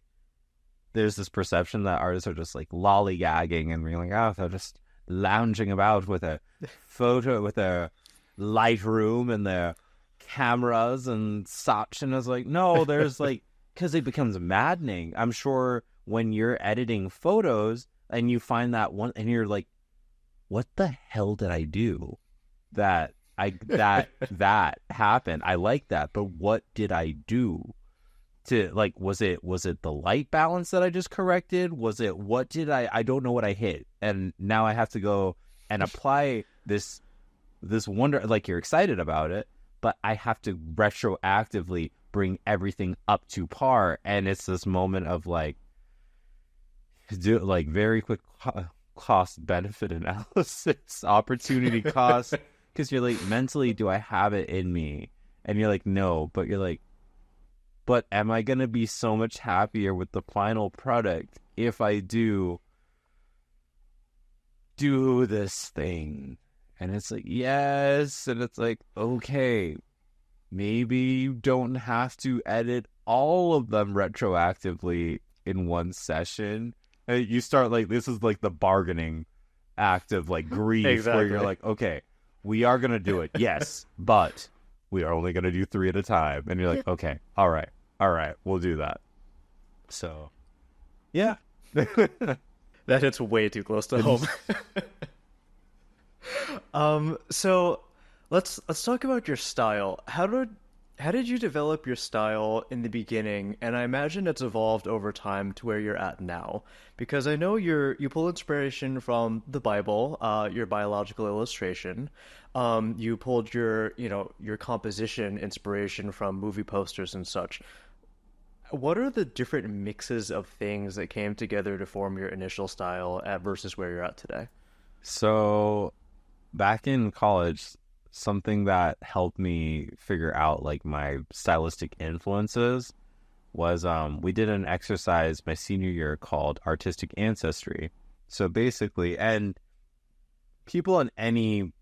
there's this perception that artists are just like lollygagging and being like, oh, they're just lounging about with a photo, with a light room and their cameras and such. And I was like, no, there's like, because it becomes maddening. I'm sure when you're editing photos and you find that one and you're like, what the hell did I do that that happened? I like that, but what did I do to, like, was it the light balance that I just corrected? Was it, what did I don't know what I hit, and now I have to go and apply this wonder, like, you're excited about it, but I have to retroactively bring everything up to par. And it's this moment of like, do like very quick cost benefit analysis, opportunity cost, because you're like, mentally, do I have it in me? And you're like, no, but you're like, but am I going to be so much happier with the final product if I do this thing? And it's like, yes. And it's like, okay, maybe you don't have to edit all of them retroactively in one session. And you start like, this is like the bargaining act of like grief, Exactly. where you're like, okay, we are going to do it. Yes, but we are only going to do 3 at a time. And you're like, okay, all right, we'll do that. So, yeah. That hits way too close to home. So let's talk about your style. How did you develop your style in the beginning? And I imagine it's evolved over time to where you're at now. Because I know you pull inspiration from the Bible, your biological illustration. You pulled your composition inspiration from movie posters and such. What are the different mixes of things that came together to form your initial style versus where you're at today? So back in college, something that helped me figure out like my stylistic influences was we did an exercise my senior year called artistic ancestry. So basically, and people in any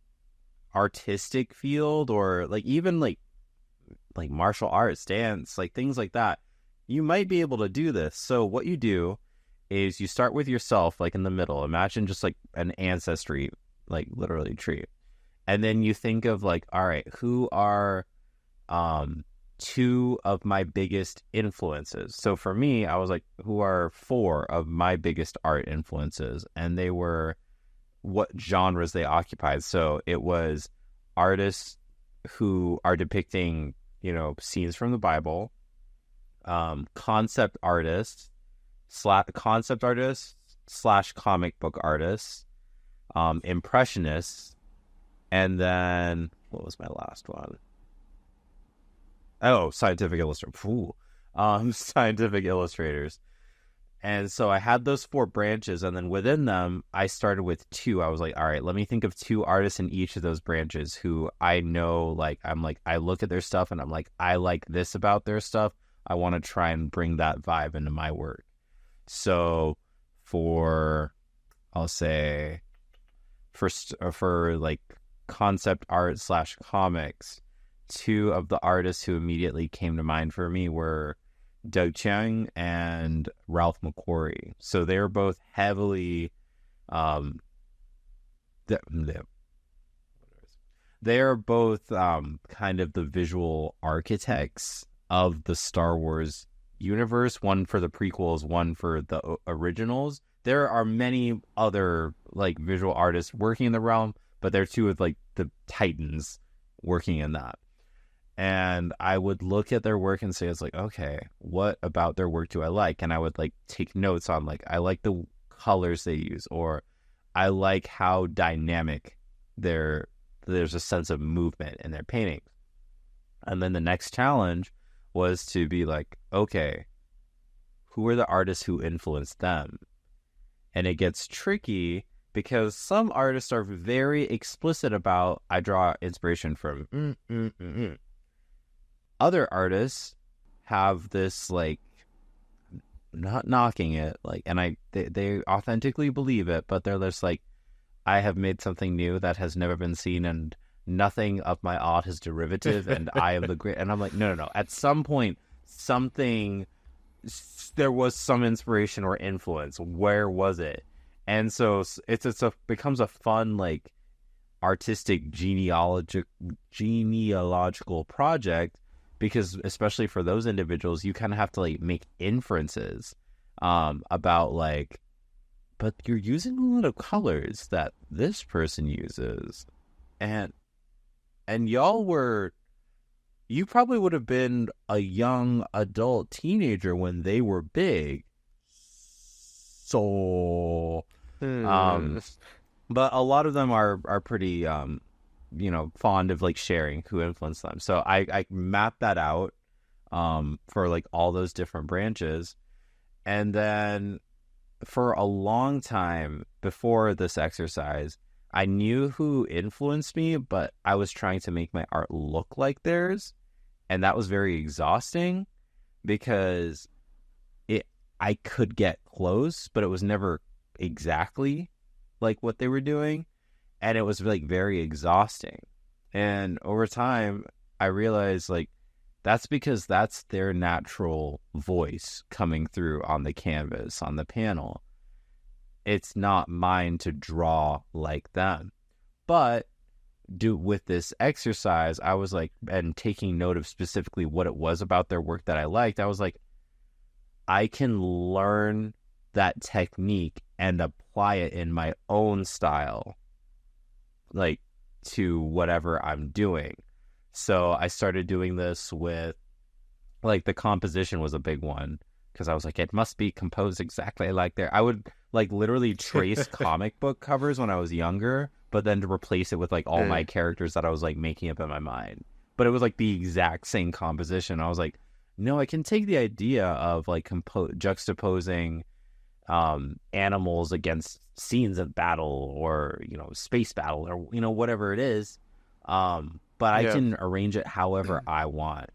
artistic field, or like even like martial arts, dance, like things like that, you might be able to do this. So what you do is you start with yourself, like in the middle. Imagine just like an ancestry, like literally tree. And then you think of like, all right, who are 2 of my biggest influences? So for me, I was like, who are 4 of my biggest art influences? And they were what genres they occupied. So it was artists who are depicting, scenes from the Bible, concept artists slash comic book artists, impressionists, and then what was my last one? Oh, scientific illustrators. And so I had those 4 branches, and then within them, I started with 2. I was like, all right, let me think of 2 artists in each of those branches who I know, like, I'm like, I look at their stuff and I'm like, I like this about their stuff. I want to try and bring that vibe into my work. So I'll say, for like concept art slash comics, 2 of the artists who immediately came to mind for me were Doug Chiang and Ralph McQuarrie. So they're both heavily they are both kind of the visual architects of the Star Wars universe, one for the prequels, one for the originals. There are many other like visual artists working in the realm, but they're two of like the titans working in that. And I would look at their work and say, it's like, okay, what about their work do I like? And I would like take notes on like, I like the colors they use, or I like how dynamic there's a sense of movement in their painting. And then the next challenge was to be like, okay, who are the artists who influenced them? And it gets tricky because some artists are very explicit about, I draw inspiration from Other artists have this like, not knocking it, like, and they authentically believe it, but they're just like, I have made something new that has never been seen, and nothing of my art is derivative, and I am the great. And I'm like, no. At some point, there was some inspiration or influence. Where was it? And so becomes a fun like artistic genealogical project, because especially for those individuals, you kind of have to like make inferences about like, but you're using a lot of colors that this person uses, and you probably would have been a young adult teenager when they were big, so but a lot of them are pretty fond of like sharing who influenced them. So I mapped that out for like all those different branches. And then for a long time before this exercise, I knew who influenced me, but I was trying to make my art look like theirs. And that was very exhausting because I could get close, but it was never exactly like what they were doing. And it was like very exhausting. And over time, I realized like that's because that's their natural voice coming through on the canvas, on the panel. It's not mine to draw like them. But with this exercise, I was like, and taking note of specifically what it was about their work that I liked, I was like, I can learn that technique and apply it in my own style, like to whatever I'm doing. So I started doing this with like the composition was a big one, because I was like, it must be composed exactly like I would like literally trace comic book covers when I was younger, but then to replace it with like all my characters that I was like making up in my mind. But it was like the exact same composition. I was like, no, I can take the idea of like juxtaposing animals against scenes of battle, or space battle, or whatever it is, but I can arrange it however I want.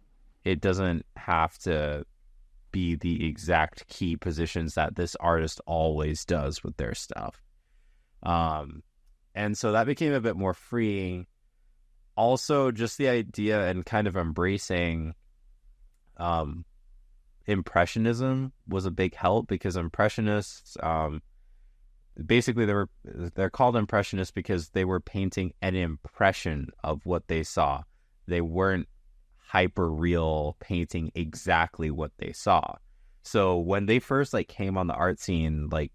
It doesn't have to be the exact key positions that this artist always does with their stuff. And so that became a bit more freeing. Also, just the idea and kind of embracing Impressionism was a big help, because Impressionists, basically they're called Impressionists because they were painting an impression of what they saw. They weren't hyper real painting exactly what they saw. So when they first like came on the art scene, like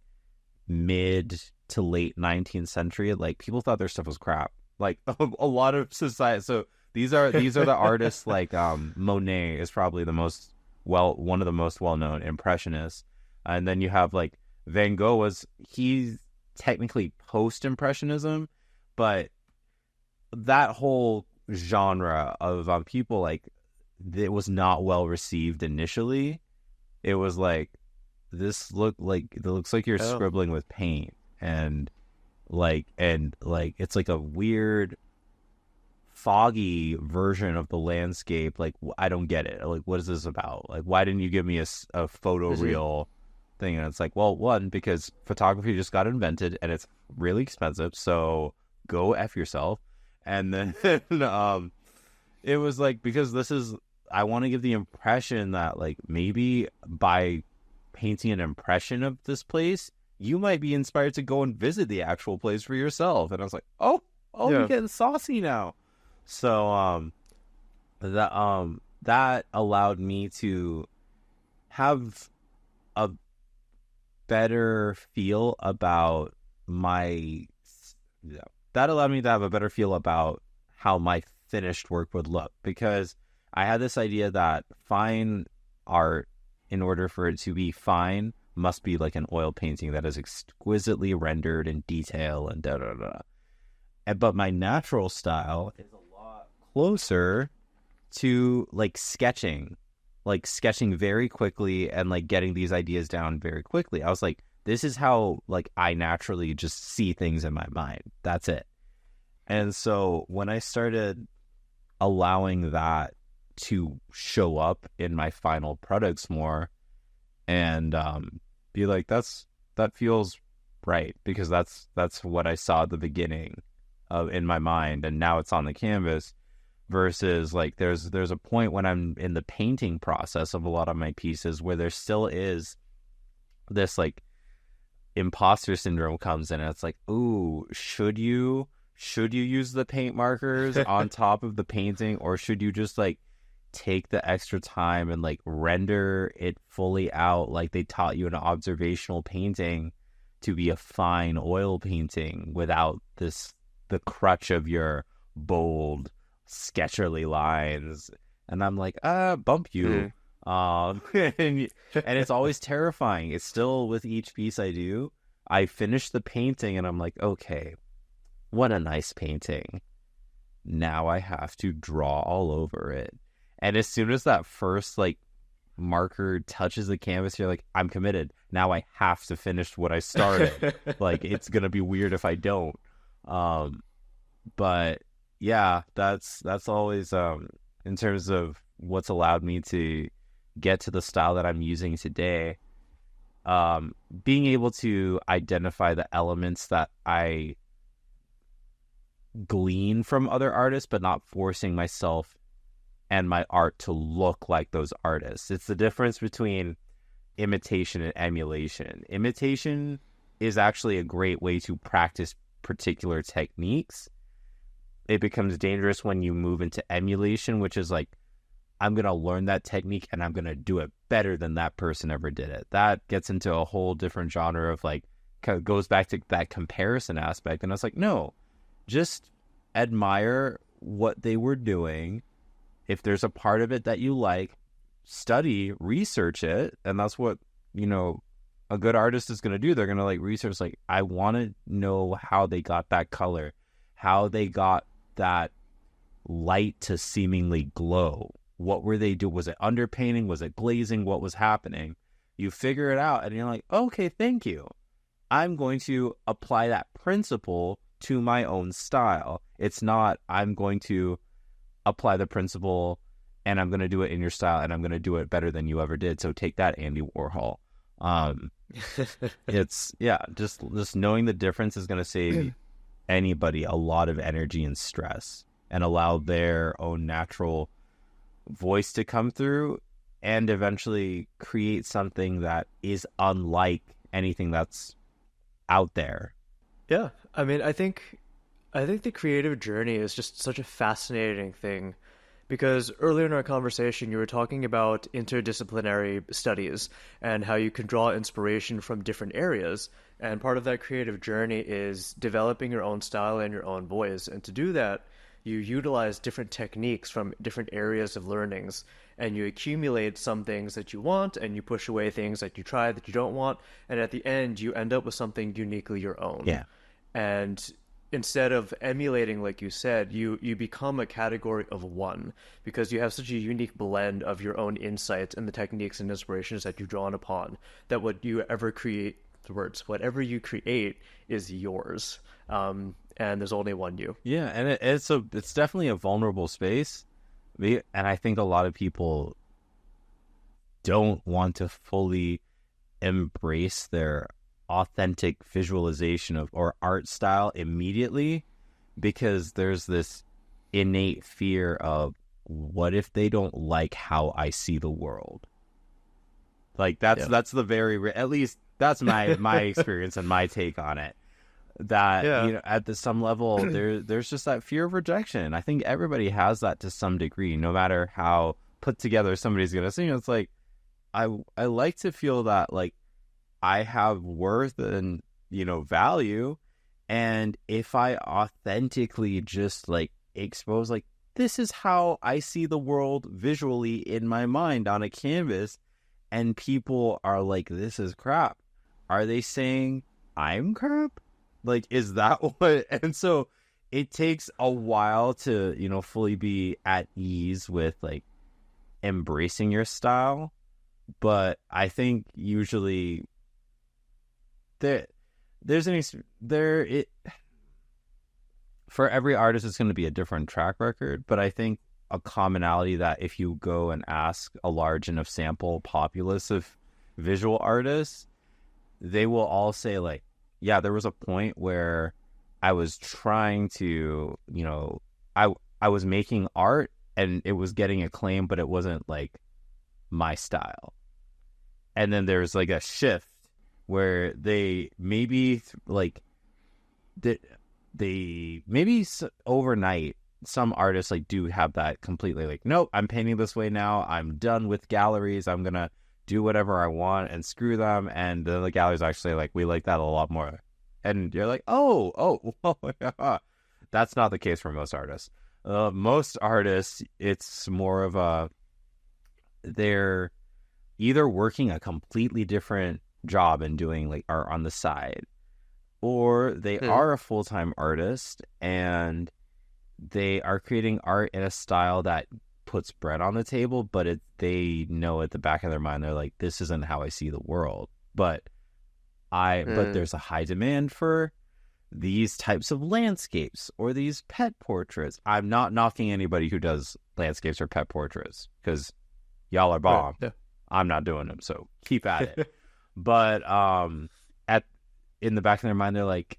mid to late 19th century, like people thought their stuff was crap. Like a lot of society. So these are the artists like Monet is probably one of the most well-known Impressionists. And then you have like Van Gogh he's technically post-Impressionism, but that whole genre of people, like, it was not well received initially. It was like, it looks like you're scribbling with paint, and it's like a weird foggy version of the landscape. Like, I don't get it. Like, what is this about? Like, why didn't you give me a photoreal thing? And it's like, well, one, because photography just got invented and it's really expensive, so go F yourself. And then it was like, because I want to give the impression that like maybe by painting an impression of this place, you might be inspired to go and visit the actual place for yourself. And I was like, oh, you're Yeah. getting saucy now. So that allowed me to have a better feel about my yeah, that allowed me to have a better feel about how my finished work would look, because I had this idea that fine art, in order for it to be fine, must be like an oil painting that is exquisitely rendered in detail and da da da. But my natural style is a lot closer to like sketching very quickly and like getting these ideas down very quickly. I was like, this is how like I naturally just see things in my mind. That's it. And so when I started allowing that to show up in my final products more, and be like, that feels right, because that's what I saw at the beginning of in my mind, and now it's on the canvas. Versus like there's a point when I'm in the painting process of a lot of my pieces where there still is this like imposter syndrome comes in, and it's like, ooh, should you use the paint markers on top of the painting, or should you just like take the extra time and like render it fully out like they taught you in an observational painting to be a fine oil painting without the crutch of your bold sketcherly lines? And I'm like, bump you. And it's always terrifying. It's still, with each piece I do, I finish the painting and I'm like, okay, what a nice painting. Now I have to draw all over it. And as soon as that first like marker touches the canvas, you're like, I'm committed. Now I have to finish what I started. Like, it's gonna be weird if I don't. But yeah, that's always in terms of what's allowed me to get to the style that I'm using today. Being able to identify the elements that I glean from other artists, but not forcing myself and my art to look like those artists. It's the difference between imitation and emulation. Imitation is actually a great way to practice particular techniques. It becomes dangerous when you move into emulation, which is like, I'm going to learn that technique and I'm going to do it better than that person ever did it. That gets into a whole different genre of like, goes back to that comparison aspect. And I was like, no, just admire what they were doing. If there's a part of it that you like, study, research it. And that's what, a good artist is going to do. They're going to like research, like, I want to know how they got that color, how they got that light to seemingly glow. What were they doing? Was it underpainting? Was it glazing? What was happening? You figure it out and you're like, okay, thank you. I'm going to apply that principle to my own style. It's not, I'm going to apply the principle and I'm going to do it in your style and I'm going to do it better than you ever did. So take that, Andy Warhol. It's, yeah, just knowing the difference is going to save anybody a lot of energy and stress, and allow their own natural voice to come through and eventually create something that is unlike anything that's out there. Yeah, I mean, I think the creative journey is just such a fascinating thing, because earlier in our conversation you were talking about interdisciplinary studies and how you can draw inspiration from different areas, and part of that creative journey is developing your own style and your own voice. And to do that, you utilize different techniques from different areas of learnings, and you accumulate some things that you want and you push away things that you try that you don't want, and at the end you end up with something uniquely your own. Yeah. And instead of emulating, like you said, you become a category of one, because you have such a unique blend of your own insights and the techniques and inspirations that you've drawn upon, that whatever you create is yours. And there's only one you. Yeah, and it's definitely a vulnerable space, and I think a lot of people don't want to fully embrace their authentic visualization of or art style immediately, because there's this innate fear of, what if they don't like how I see the world? Like that's the very at least That's my experience and my take on it. That, Yeah. at some level there's just that fear of rejection. I think everybody has that to some degree, no matter how put together somebody's gonna sing. It's like I like to feel that like I have worth and value, and if I authentically just like expose like this is how I see the world visually in my mind on a canvas, and people are like, this is crap. Are they saying I'm crap? Like, is that what? And so it takes a while to, fully be at ease with like embracing your style. But I think usually there's for every artist, it's going to be a different track record. But I think a commonality that if you go and ask a large enough sample populace of visual artists, they will all say like, yeah, there was a point where I was trying to, I was making art and it was getting acclaim, but it wasn't like my style. And then there's like a shift where they maybe like they maybe overnight, some artists like do have that completely like, nope, I'm painting this way now. I'm done with galleries. I'm going to do whatever I want and screw them. And then the galleries actually like, we like that a lot more. And you're like, oh, yeah. That's not the case for most artists. Most artists, it's more of they're either working a completely different job and doing like art on the side, or they are a full-time artist and they are creating art in a style that puts bread on the table, but they know at the back of their mind, they're like, this isn't how I see the world. But there's a high demand for these types of landscapes or these pet portraits. I'm not knocking anybody who does landscapes or pet portraits because y'all are bomb. Yeah. I'm not doing them, so keep at it. But in the back of their mind, they're like,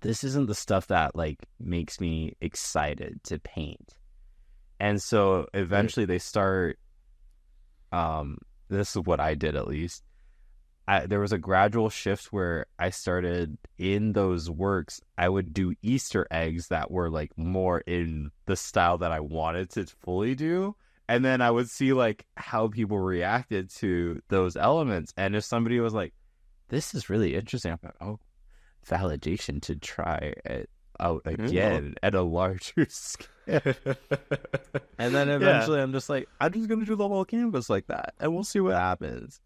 this isn't the stuff that like makes me excited to paint. And so eventually they start, this is what I did at least. There was a gradual shift where I started in those works, I would do Easter eggs that were like more in the style that I wanted to fully do. And then I would see like how people reacted to those elements. And if somebody was like, this is really interesting, I'm like, oh, validation to try it out again at a larger scale. And then eventually I'm just like, I'm just going to do the whole canvas like that and we'll see what happens.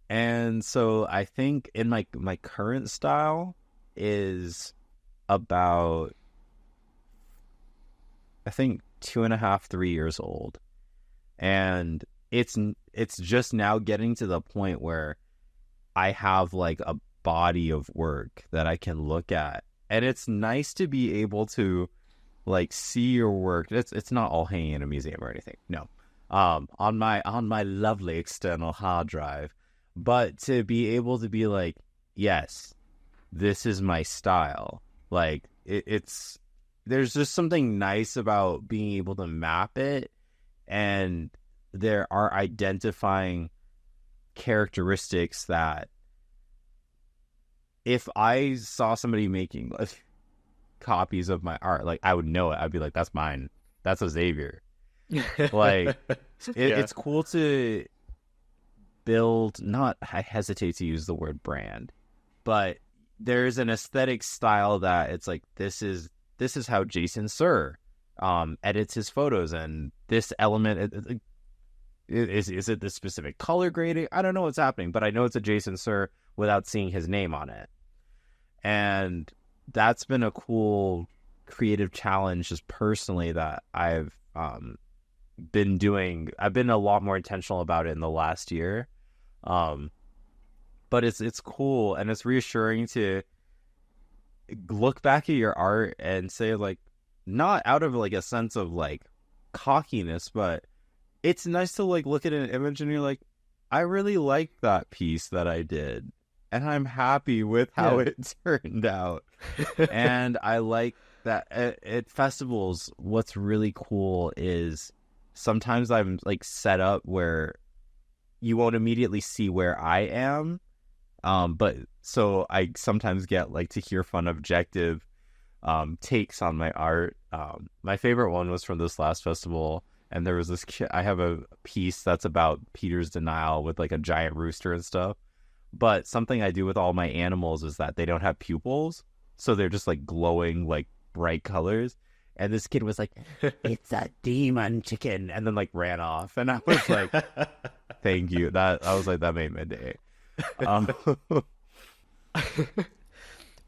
And so I think in my current style is about, I think 2.5, 3 years old. And it's just now getting to the point where I have like a body of work that I can look at. And it's nice to be able to like see your work. It's not all hanging in a museum or anything. No. On my lovely external hard drive. But to be able to be like, yes, this is my style. Like there's just something nice about being able to map it, and there are identifying characteristics that if I saw somebody making like copies of my art, like I would know it. I'd be like, that's mine. That's a Xavier. Like it's cool to build, not, I hesitate to use the word brand, but there's an aesthetic style that it's like, this is how Jason Sir edits his photos, and this element is it the specific color grading? I don't know what's happening, but I know it's a Jason Sir without seeing his name on it. And that's been a cool creative challenge just personally that I've been doing. I've been a lot more intentional about it in the last year. But it's cool, and it's reassuring to look back at your art and say, like, not out of like a sense of like cockiness, but it's nice to like look at an image and you're like, I really like that piece that I did, and I'm happy with how it turned out. And I like that at festivals. What's really cool is sometimes I'm like set up where you won't immediately see where I am But so I sometimes get like to hear fun objective takes on my art. My favorite one was from this last festival, and there was this kid. I have a piece that's about Peter's denial with like a giant rooster and stuff. But something I do with all my animals is that they don't have pupils, so they're just like glowing like bright colors. And this kid was like, "It's a demon chicken," and then like ran off, and I was like, "Thank you." That I was like, that made my day. Um,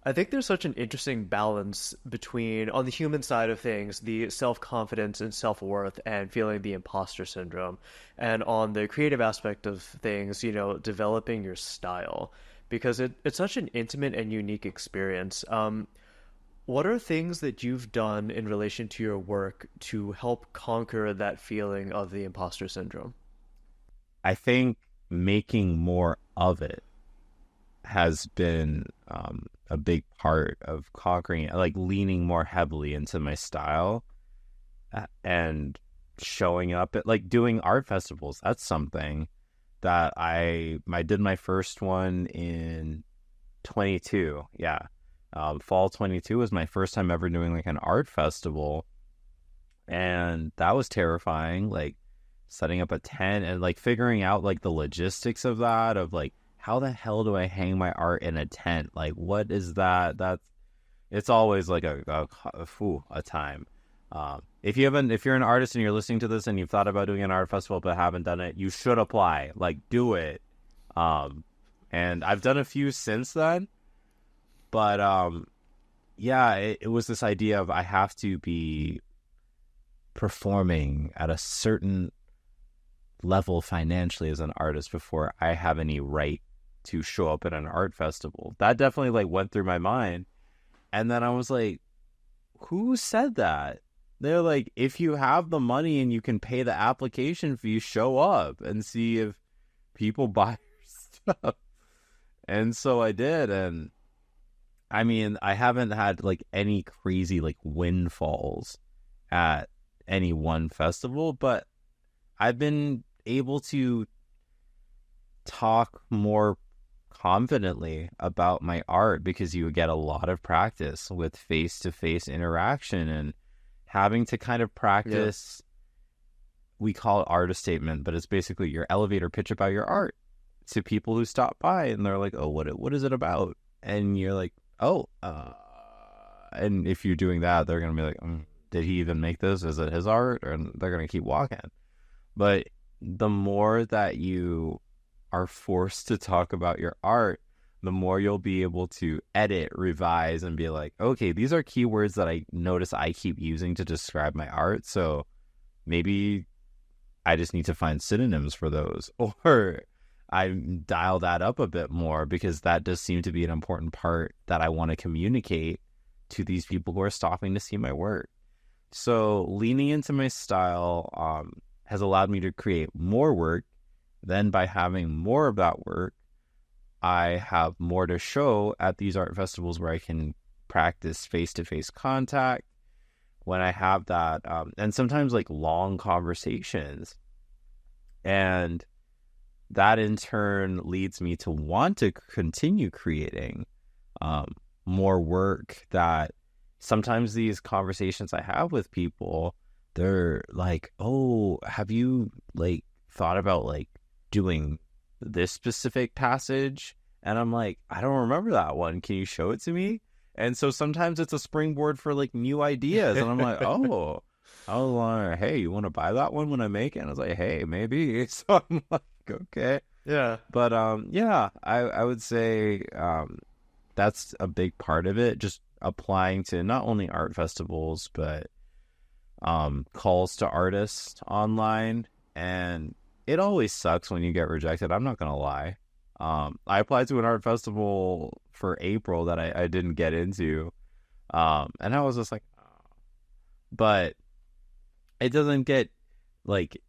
I think there's such an interesting balance between, on the human side of things, the self-confidence and self-worth and feeling the imposter syndrome, and on the creative aspect of things, developing your style, because it's such an intimate and unique experience. What are things that you've done in relation to your work to help conquer that feeling of the imposter syndrome? I think making more of it has been a big part of conquering it, like leaning more heavily into my style and showing up at like doing art festivals. That's something that I did my first one in 22. Yeah. Fall 22 was my first time ever doing like an art festival. And that was terrifying. Like setting up a tent and like figuring out like the logistics of that, of like, how the hell do I hang my art in a tent? Like, what is that? It's always like a time. If you're an artist and you're listening to this and you've thought about doing an art festival but haven't done it, you should apply. Like, do it. And I've done a few since then, but yeah, it was this idea of I have to be performing at a certain level financially as an artist before I have any right to show up at an art festival. That definitely like went through my mind. And then I was like, who said that? They're like, if you have the money and you can pay the application fee, show up and see if people buy your stuff. And so I did. And I mean, I haven't had like any crazy like windfalls at any one festival, but I've been able to talk more confidently about my art because you get a lot of practice with face-to-face interaction and having to kind of practice. We call it artist statement, but it's basically your elevator pitch about your art to people who stop by and they're like, oh, what is it about? And you're like, oh, and if you're doing that, they're gonna be like, did he even make this? Is it his art? And they're gonna keep walking. But the more that you are forced to talk about your art, the more you'll be able to edit, revise, and be like, okay, these are keywords that I notice I keep using to describe my art. So maybe I just need to find synonyms for those, or I dial that up a bit more because that does seem to be an important part that I want to communicate to these people who are stopping to see my work. So leaning into my style has allowed me to create more work. Then by having more of that work, I have more to show at these art festivals where I can practice face-to-face contact when I have that. And sometimes like long conversations. And that in turn leads me to want to continue creating more work. That sometimes these conversations I have with people, they're like, oh, have you like thought about like doing this specific passage? And I'm like, I don't remember that one. Can you show it to me? And so sometimes it's a springboard for like new ideas. And I'm like, oh, I was like, hey, you want to buy that one when I make it? And I was like, hey, maybe. So I'm like, okay. Yeah. But yeah, I would say that's a big part of it. Just applying to not only art festivals, but calls to artists online. And it always sucks when you get rejected. I'm not going to lie. I applied to an art festival for April that I didn't get into. And I was just like, oh. But it doesn't get like,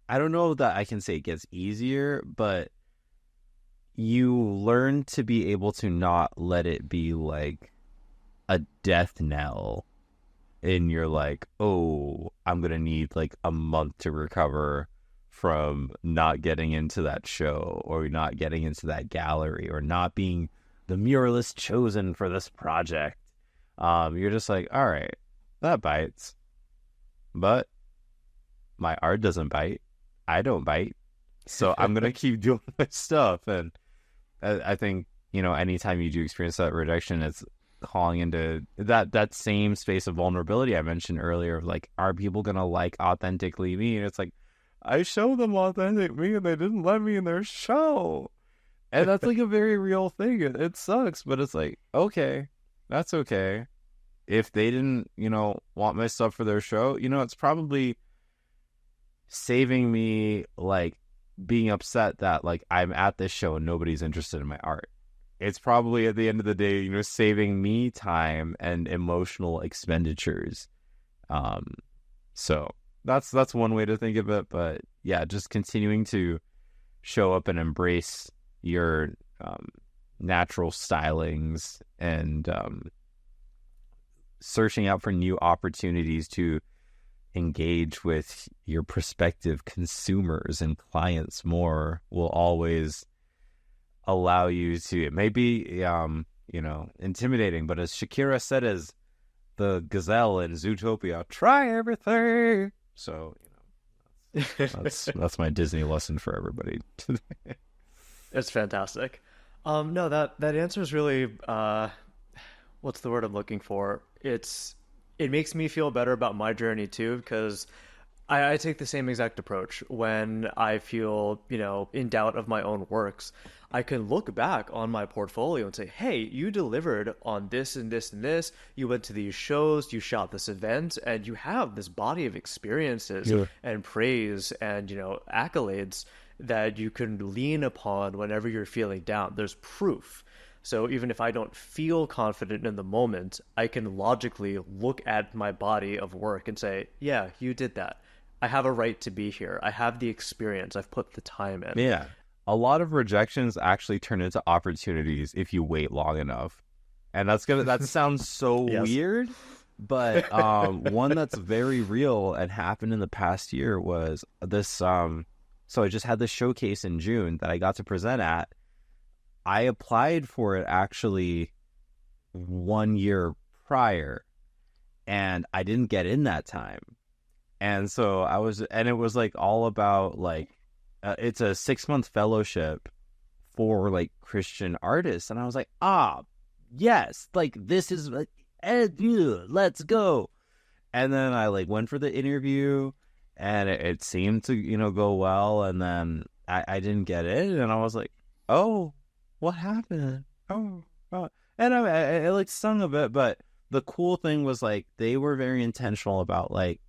I don't know that I can say it gets easier, but you learn to be able to not let it be like a death knell in your like, oh, I'm going to need like a month to recover from not getting into that show or not getting into that gallery or not being the muralist chosen for this project. You're just like, all right, that bites, but my art doesn't bite. I don't bite. So I'm going to keep doing my stuff. And I think, anytime you do experience that rejection, it's calling into that same space of vulnerability I mentioned earlier of like, are people going to like authentically me? And it's like, I show them authentic me and they didn't let me in their show. And that's like a very real thing. It sucks, but it's like, okay, that's okay. If they didn't, want my stuff for their show, it's probably saving me like being upset that like I'm at this show and nobody's interested in my art. It's probably at the end of the day, saving me time and emotional expenditures. So that's one way to think of it. But yeah, just continuing to show up and embrace your natural stylings and searching out for new opportunities to engage with your prospective consumers and clients more will always allow you to, it may be intimidating, but as Shakira said, as the gazelle in Zootopia, try everything. So that's my Disney lesson for everybody. It's fantastic. No, that answer is really what's the word I'm looking for? It makes me feel better about my journey too, because I take the same exact approach when I feel, in doubt of my own works. I can look back on my portfolio and say, hey, you delivered on this and this and this. You went to these shows, you shot this event, and you have this body of experiences and praise and, accolades that you can lean upon whenever you're feeling down. There's proof. So even if I don't feel confident in the moment, I can logically look at my body of work and say, yeah, you did that. I have a right to be here. I have the experience. I've put the time in. Yeah. A lot of rejections actually turn into opportunities if you wait long enough. And that sounds so Yes. weird, but one that's very real and happened in the past year was this. So I just had this showcase in June that I got to present at. I applied for it actually 1 year prior, and I didn't get in that time. And so it was like all about like, it's a 6-month fellowship for like Christian artists. And I was like, yes, like this is like, let's go. And then I like went for the interview and it seemed to, go well. And then I didn't get in and I was like, oh, what happened? Oh. And I like sung a bit, but the cool thing was like, they were very intentional about like,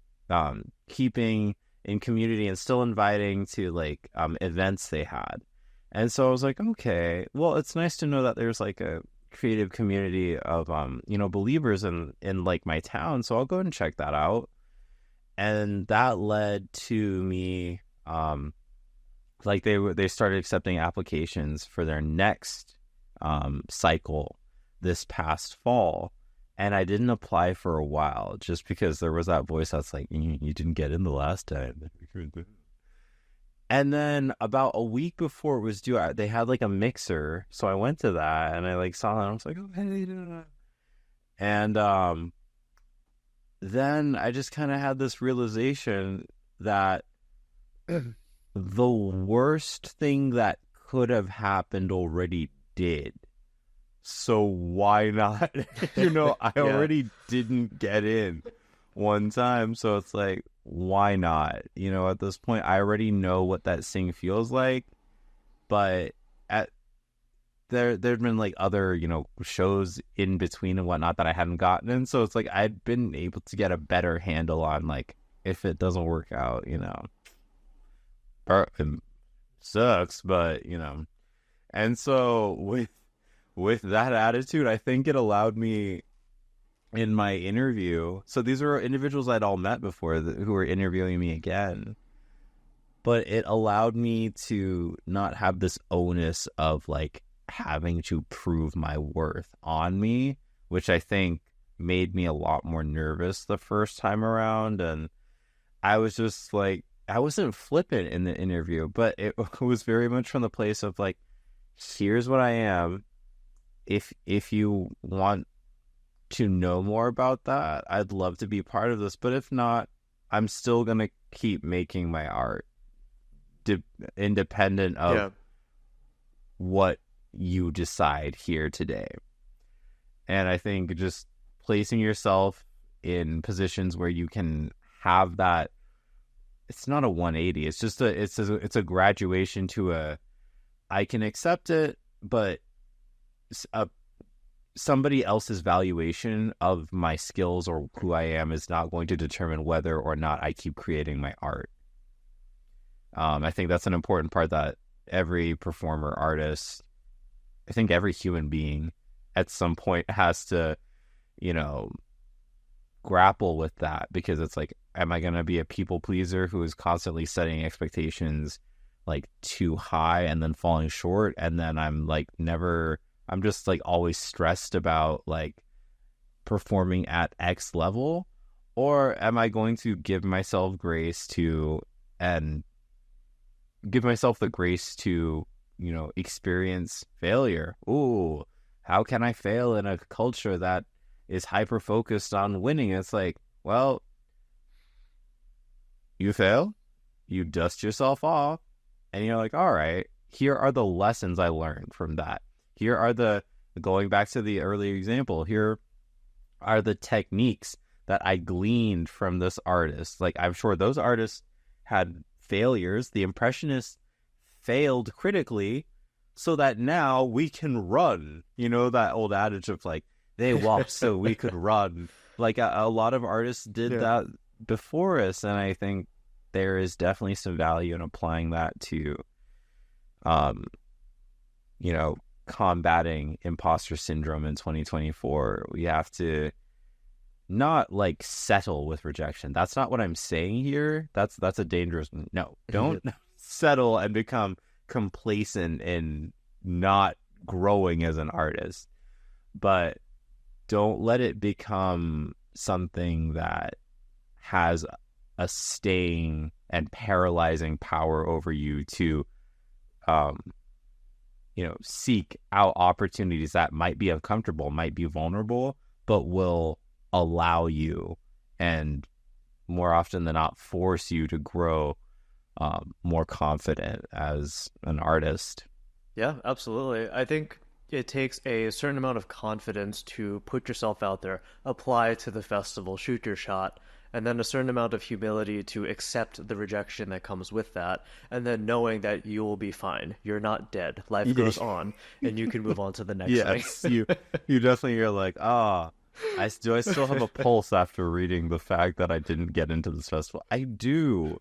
keeping in community and still inviting to like events they had. And so I was like, okay, well, it's nice to know that there's like a creative community of believers in like my town, so I'll go and check that out. And that led to me like they started accepting applications for their next cycle this past fall. And I didn't apply for a while just because there was that voice that's like, you didn't get in the last time. And then about a week before it was due, they had like a mixer. So I went to that and I like saw that. And I was like, oh, hey. And then I just kind of had this realization that the worst thing that could have happened already did. So why not? I already didn't get in one time. So it's like, why not? At this point, I already know what that sing feels like. But there'd been like other, shows in between and whatnot that I hadn't gotten in. So it's like, I'd been able to get a better handle on like, if it doesn't work out, it sucks, but, and so with that attitude, I think it allowed me in my interview. So these are individuals I'd all met before who were interviewing me again. But it allowed me to not have this onus of like having to prove my worth on me, which I think made me a lot more nervous the first time around. And I was just like, I wasn't flippant in the interview, but it was very much from the place of like, here's what I am. If you want to know more about that, I'd love to be part of this. But if not, I'm still gonna keep making my art, independent of what you decide here today. And I think just placing yourself in positions where you can have that, it's not a 180. It's just it's a graduation to a, I can accept it, but somebody else's valuation of my skills or who I am is not going to determine whether or not I keep creating my art. I think that's an important part that every performer, artist, I think every human being at some point has to, grapple with that, because it's like, am I going to be a people pleaser who is constantly setting expectations like too high and then falling short, and then I'm just like always stressed about like performing at X level? Or am I going to give myself the grace to experience failure? Ooh, how can I fail in a culture that is hyper focused on winning? It's like, well, you fail, you dust yourself off, and you're like, all right, here are the lessons I learned from that. Here are going back to the earlier example, here are the techniques that I gleaned from this artist. Like, I'm sure those artists had failures. The Impressionists failed critically so that now we can run. That old adage of like, they walked so we could run. Like a lot of artists did that before us, and I think there is definitely some value in applying that to, combating imposter syndrome in 2024. We have to not like settle with rejection. That's not what I'm saying here. That's a dangerous. No, don't settle and become complacent in not growing as an artist, but don't let it become something that has a staying and paralyzing power over you to seek out opportunities that might be uncomfortable, might be vulnerable, but will allow you, and more often than not force you to grow more confident as an artist. Yeah, absolutely. I think it takes a certain amount of confidence to put yourself out there, apply to the festival, shoot your shot, and then a certain amount of humility to accept the rejection that comes with that, and then knowing that you will be fine. You're not dead. Life goes on, and you can move on to the next thing. you definitely, you're like, I still have a pulse after reading the fact that I didn't get into this festival. I do.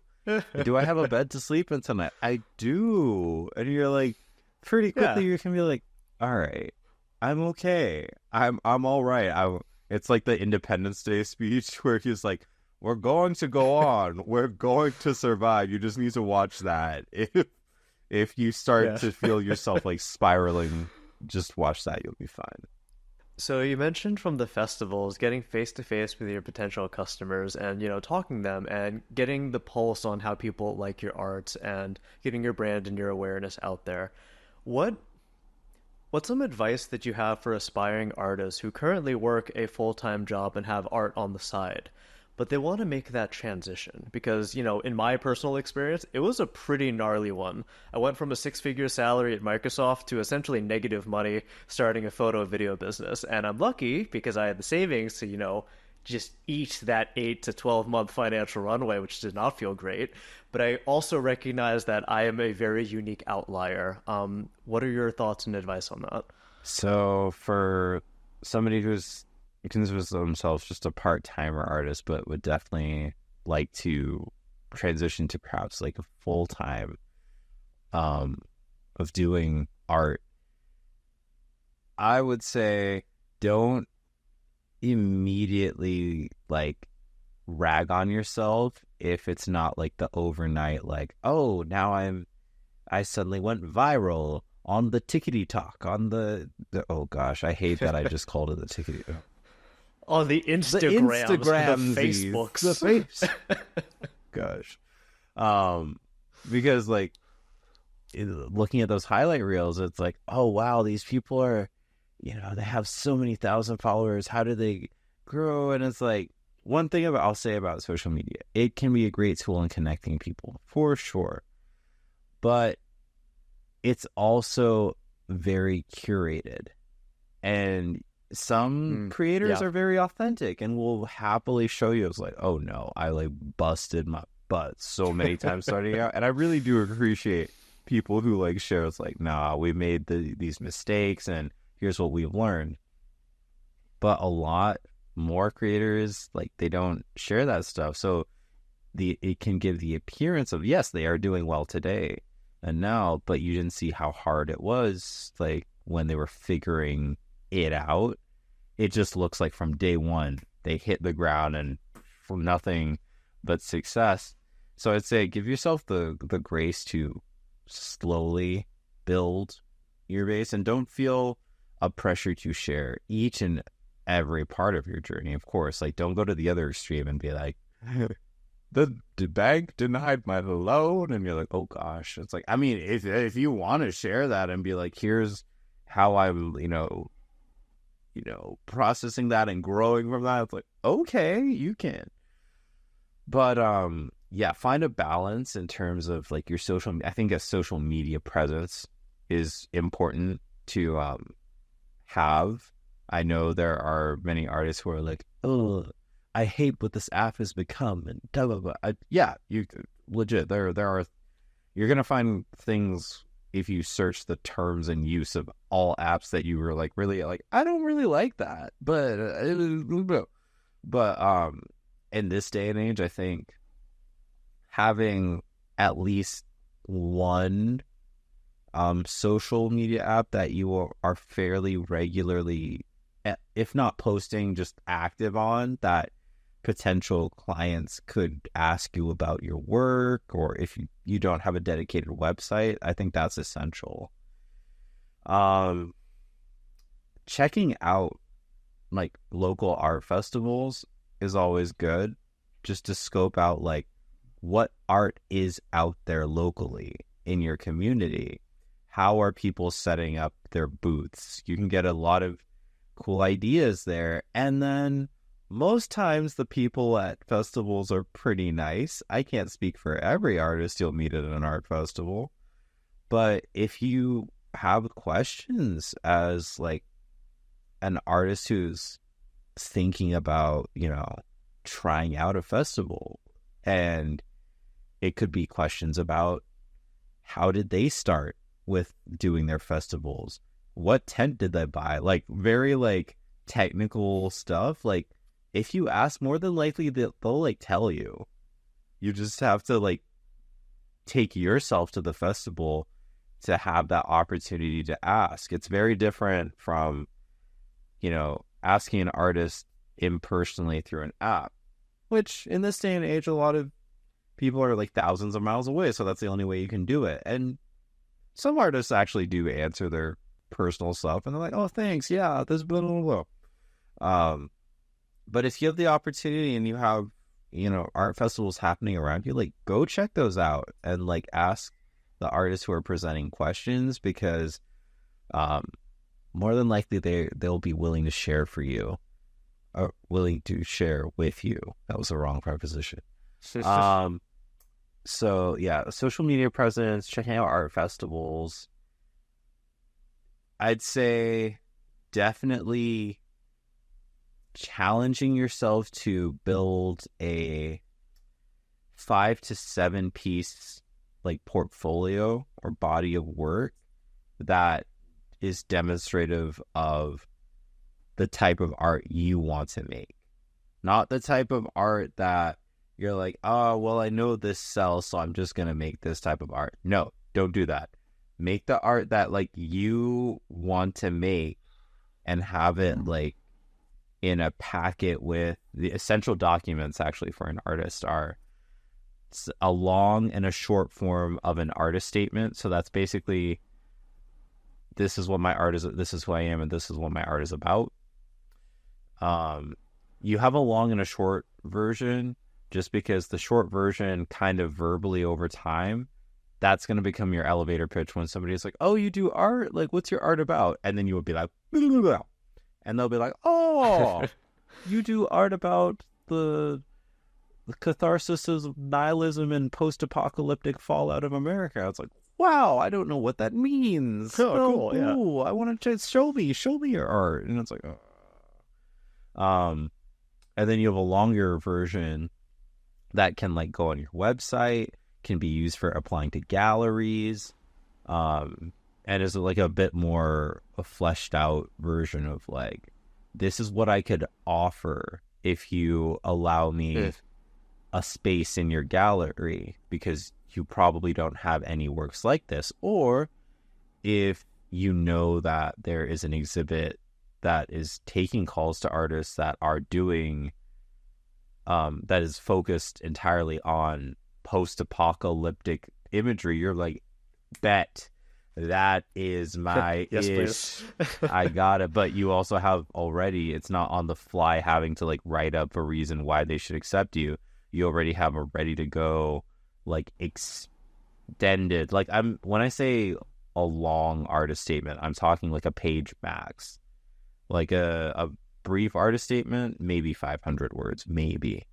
Do I have a bed to sleep in tonight? I do. And you're like, pretty quickly you can be like, all right, I'm okay. I'm all right. It's like the Independence Day speech where he's like, we're going to go on. We're going to survive. You just need to watch that. If you start to feel yourself like spiraling, just watch that. You'll be fine. So you mentioned from the festivals, getting face to face with your potential customers and, talking to them and getting the pulse on how people like your art and getting your brand and your awareness out there. What's some advice that you have for aspiring artists who currently work a full-time job and have art on the side, but they want to make that transition? Because, in my personal experience, it was a pretty gnarly one. I went from a six-figure salary at Microsoft to essentially negative money starting a photo video business. And I'm lucky because I had the savings to, just eat that 8 to 12 month financial runway, which did not feel great. But I also recognize that I am a very unique outlier. What are your thoughts and advice on that? So for somebody who considers themselves just a part-timer artist, but would definitely like to transition to perhaps like a full-time of doing art, I would say don't immediately like rag on yourself if it's not like the overnight like, oh, now I suddenly went viral on the tickety talk on the oh gosh, I hate that I just called it the tickety talk. On the Instagrams, the Facebooks. Gosh. um, because like looking at those highlight reels, it's like, oh wow, these people are, they have so many thousand followers. How do they grow? And it's like, one thing I'll say about social media, it can be a great tool in connecting people for sure, but it's also very curated, and some creators Yeah. are very authentic and will happily show you. It's like, oh no, I like busted my butt so many times starting out, and I really do appreciate people who like share. It's like, nah, we made these mistakes, and here's what we've learned. But a lot more creators, like, they don't share that stuff, so it can give the appearance of, yes, they are doing well today and now, but you didn't see how hard it was, like, when they were figuring it out. It just looks like from day one they hit the ground and from nothing but success. So I'd say give yourself the grace to slowly build your base, and don't feel a pressure to share each and every part of your journey. Of course, like, don't go to the other extreme and be like, the bank denied my loan, and you're like, oh gosh. It's like, I mean, if you want to share that and be like, here's how I'm processing that and growing from that, it's like, okay, you can. But yeah, find a balance in terms of like your I think a social media presence is important to have. I know there are many artists who are like, oh, I hate what this app has become, and blah blah blah. Yeah, you legit, there are, you're gonna find things if you search the terms and use of all apps that you were like, really like, I don't really like that, but in this day and age, I think having at least one social media app that you are fairly regularly, if not posting, just active on, that potential clients could ask you about your work, or if you don't have a dedicated website, I think that's essential. Checking out like local art festivals is always good, just to scope out like what art is out there locally in your community. How are people setting up their booths? You can get a lot of cool ideas there. And then most times the people at festivals are pretty nice. I can't speak for every artist you'll meet at an art festival, but if you have questions as like an artist who's thinking about, trying out a festival, and it could be questions about how did they start with doing their festivals? What tent did they buy? Like, very like technical stuff. Like, if you ask, more than likely they'll like tell you. You just have to like take yourself to the festival to have that opportunity to ask. It's very different from, asking an artist impersonally through an app, which in this day and age, a lot of people are like thousands of miles away, so that's the only way you can do it. And some artists actually do answer their personal stuff, and they're like, oh, thanks, yeah, this blah blah blah. But if you have the opportunity and you have, art festivals happening around you, like, go check those out and like ask the artists who are presenting questions, because more than likely they'll be willing to share for you, or willing to share with you. That was the wrong preposition. So yeah, social media presence, checking out art festivals. I'd say definitely challenging yourself to build a 5 to 7 piece like portfolio or body of work that is demonstrative of the type of art you want to make. Not the type of art that you're like, oh, well, I know this sells, so I'm just going to make this type of art. No, don't do that. Make the art that like you want to make, and have it like in a packet with the essential documents actually for an artist are a long and a short form of an artist statement. So that's basically, this is what my art is, this is who I am, and this is what my art is about. You have a long and a short version. just because the short version kind of verbally over time, that's going to become your elevator pitch when somebody's like, oh, you do art? Like, what's your art about? And then you would be like, blah, blah, blah. And they'll be like, oh, you do art about the catharsis of nihilism and post-apocalyptic fallout of America. It's like, wow, I don't know what that means. Oh, cool, yeah. Ooh, I want to show me your art. And it's like, and then you have a longer version that can like go on your website, can be used for applying to galleries, and is like a bit more a fleshed out version of like, this is what I could offer if you allow me a space in your gallery, because you probably don't have any works like this, or if you know that there is an exhibit that is taking calls to artists that are doing that is focused entirely on post-apocalyptic imagery, you're like, bet that is my Yes, ish. please. I got it. But you also have already, it's not on the fly having to like write up a reason why they should accept you. You already have a ready to go, like extended, like when I say a long artist statement, I'm talking like a page max. Like a brief artist statement, maybe 500 words, maybe.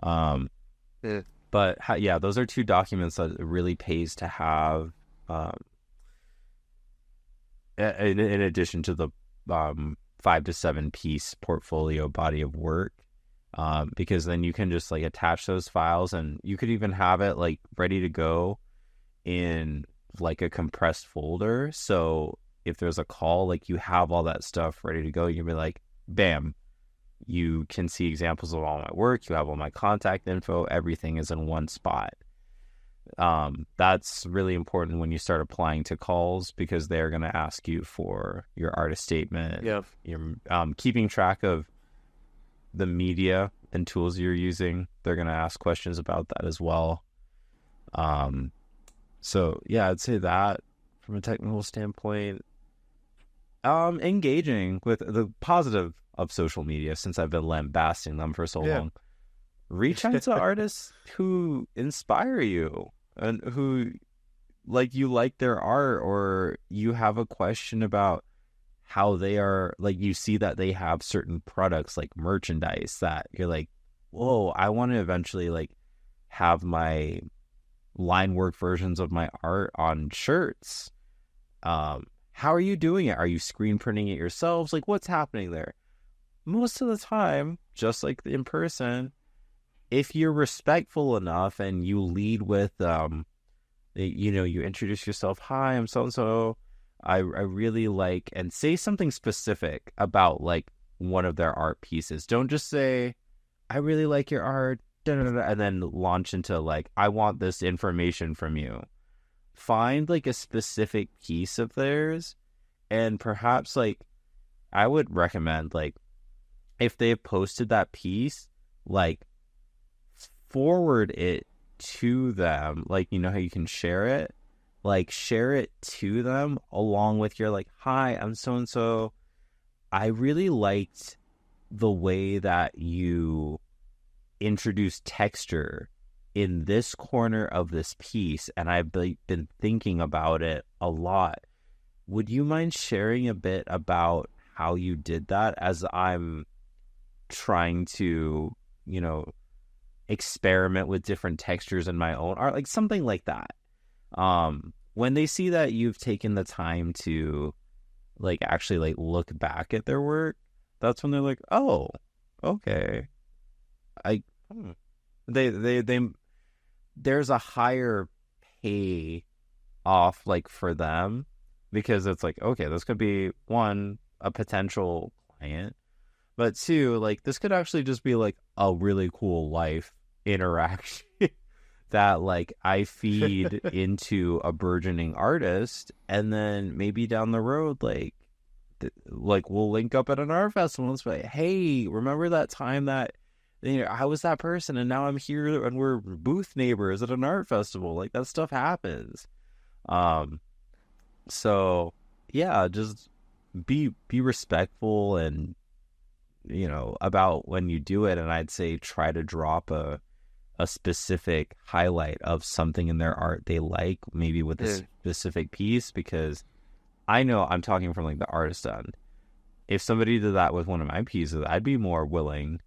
But yeah, those are two documents that it really pays to have, in addition to the 5 to 7 piece portfolio body of work, because then you can just like attach those files, and you could even have it like ready to go in like a compressed folder. So if there's a call, like you have all that stuff ready to go. You'll be like, bam, you can see examples of all my work. You have all my contact info. Everything is in one spot. That's really important when you start applying to calls, because they're going to ask you for your artist statement. Yep. You're keeping track of the media and tools you're using. They're going to ask questions about that as well. So yeah, I'd say that from a technical standpoint. Engaging with the positive of social media, since I've been lambasting them for so long. Reach out to artists who inspire you and who like you like their art, or you have a question about how they are, like you see that they have certain products like merchandise that you're like, whoa, I want to eventually like have my line work versions of my art on shirts. How are you doing it? Are you screen printing it yourselves? Like, what's happening there? Most of the time, just like in person, if you're respectful enough and you lead with, you introduce yourself, hi, I'm so-and-so, I really like, and say something specific about like one of their art pieces. Don't just say, I really like your art, da, da, da, and then launch into like, I want this information from you. Find like a specific piece of theirs, and perhaps like I would recommend, like, if they've posted that piece, like forward it to them. Like, you know how you can share it? Like share it to them along with your like, hi, I'm so and so. I really liked the way that you introduced texture in this corner of this piece, and I've been thinking about it a lot. Would you mind sharing a bit about how you did that, as I'm trying to, experiment with different textures in my own art, like something like that. When they see that you've taken the time to like actually like look back at their work, that's when they're like, oh, okay. They there's a higher pay off like for them, because it's like, okay, this could be one, a potential client, but two, like this could actually just be like a really cool life interaction that like I feed into a burgeoning artist, and then maybe down the road, like we'll link up at an art festival and say, hey, remember that time that I was that person, and now I'm here and we're booth neighbors at an art festival. Like that stuff happens. So yeah, just be respectful and about when you do it. And I'd say try to drop a a specific highlight of something in their art they like, maybe with a specific piece, because I know I'm talking from like the artist end. If somebody did that with one of my pieces, I'd be more willing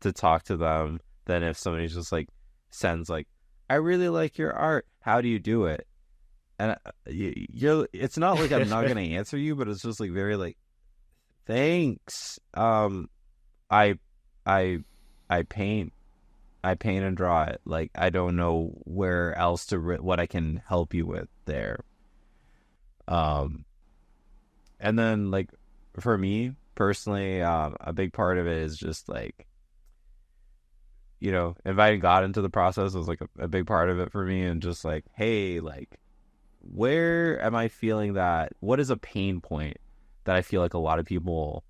to talk to them than if somebody just like sends like, I really like your art. How do you do it? And it's not like I'm not going to answer you, but it's just like very like, thanks. I, I, I paint. I paint and draw it. Like, I don't know where else to what I can help you with there. And then like for me personally, a big part of it is just like, inviting God into the process was like a big part of it for me, and just like, hey, like, where am I feeling that? What is a pain point that I feel like a lot of people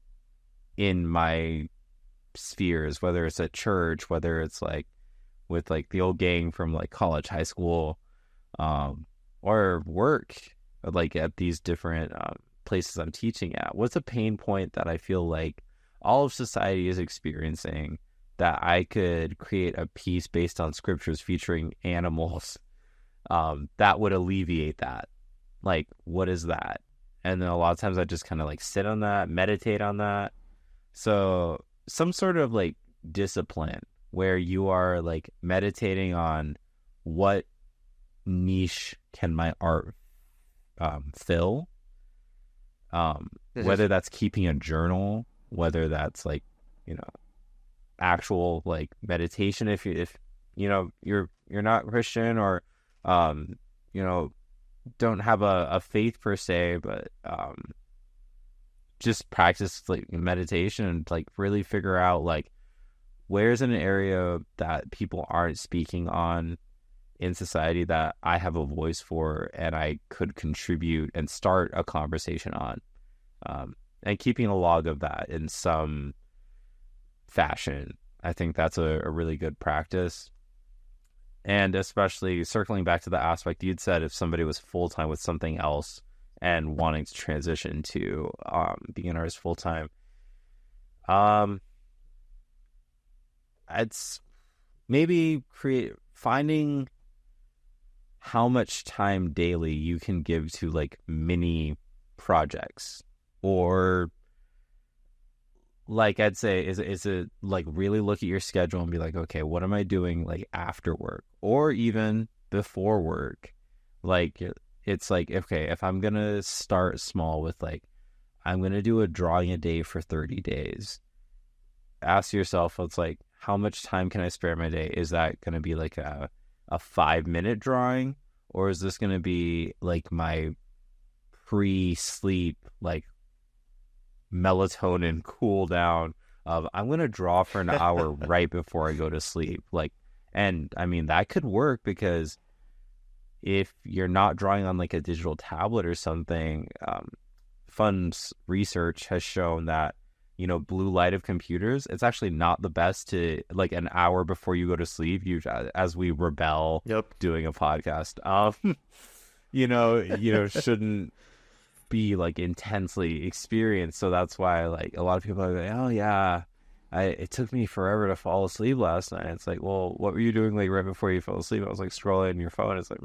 in my spheres, whether it's at church, whether it's like with like the old gang from like college, high school, or work, like at these different places I'm teaching at, what's a pain point that I feel like all of society is experiencing that I could create a piece based on scriptures featuring animals that would alleviate that? Like, what is that? And then a lot of times I just kind of like sit on that, meditate on that. So some sort of like discipline where you are like meditating on what niche can my art fill, whether that's keeping a journal, whether that's like, actual like meditation, if you're not Christian, or don't have a faith per se, but just practice like meditation and like really figure out like where's an area that people aren't speaking on in society that I have a voice for and I could contribute and start a conversation on, and keeping a log of that in some fashion. I think that's a really good practice. And especially circling back to the aspect you'd said, if somebody was full-time with something else and wanting to transition to being an artist full-time, it's maybe finding how much time daily you can give to like mini projects, or like I'd say is it like really look at your schedule and be like, okay, what am I doing like after work or even before work? Like it's like, okay, if I'm gonna start small with like, I'm gonna do a drawing a day for 30 days, ask yourself, it's like, how much time can I spare my day? Is that gonna be like a 5-minute drawing, or is this gonna be like my pre-sleep like melatonin cool down of I'm gonna draw for an hour right before I go to sleep? Like, and I mean that could work, because if you're not drawing on like a digital tablet or something, fun's research has shown that blue light of computers, it's actually not the best to like an hour before you go to sleep. As we rebel doing a podcast, shouldn't be like intensely experienced. So that's why like a lot of people are like, oh yeah, it took me forever to fall asleep last night. It's like, well, what were you doing like right before you fell asleep? I was like scrolling your phone. It's like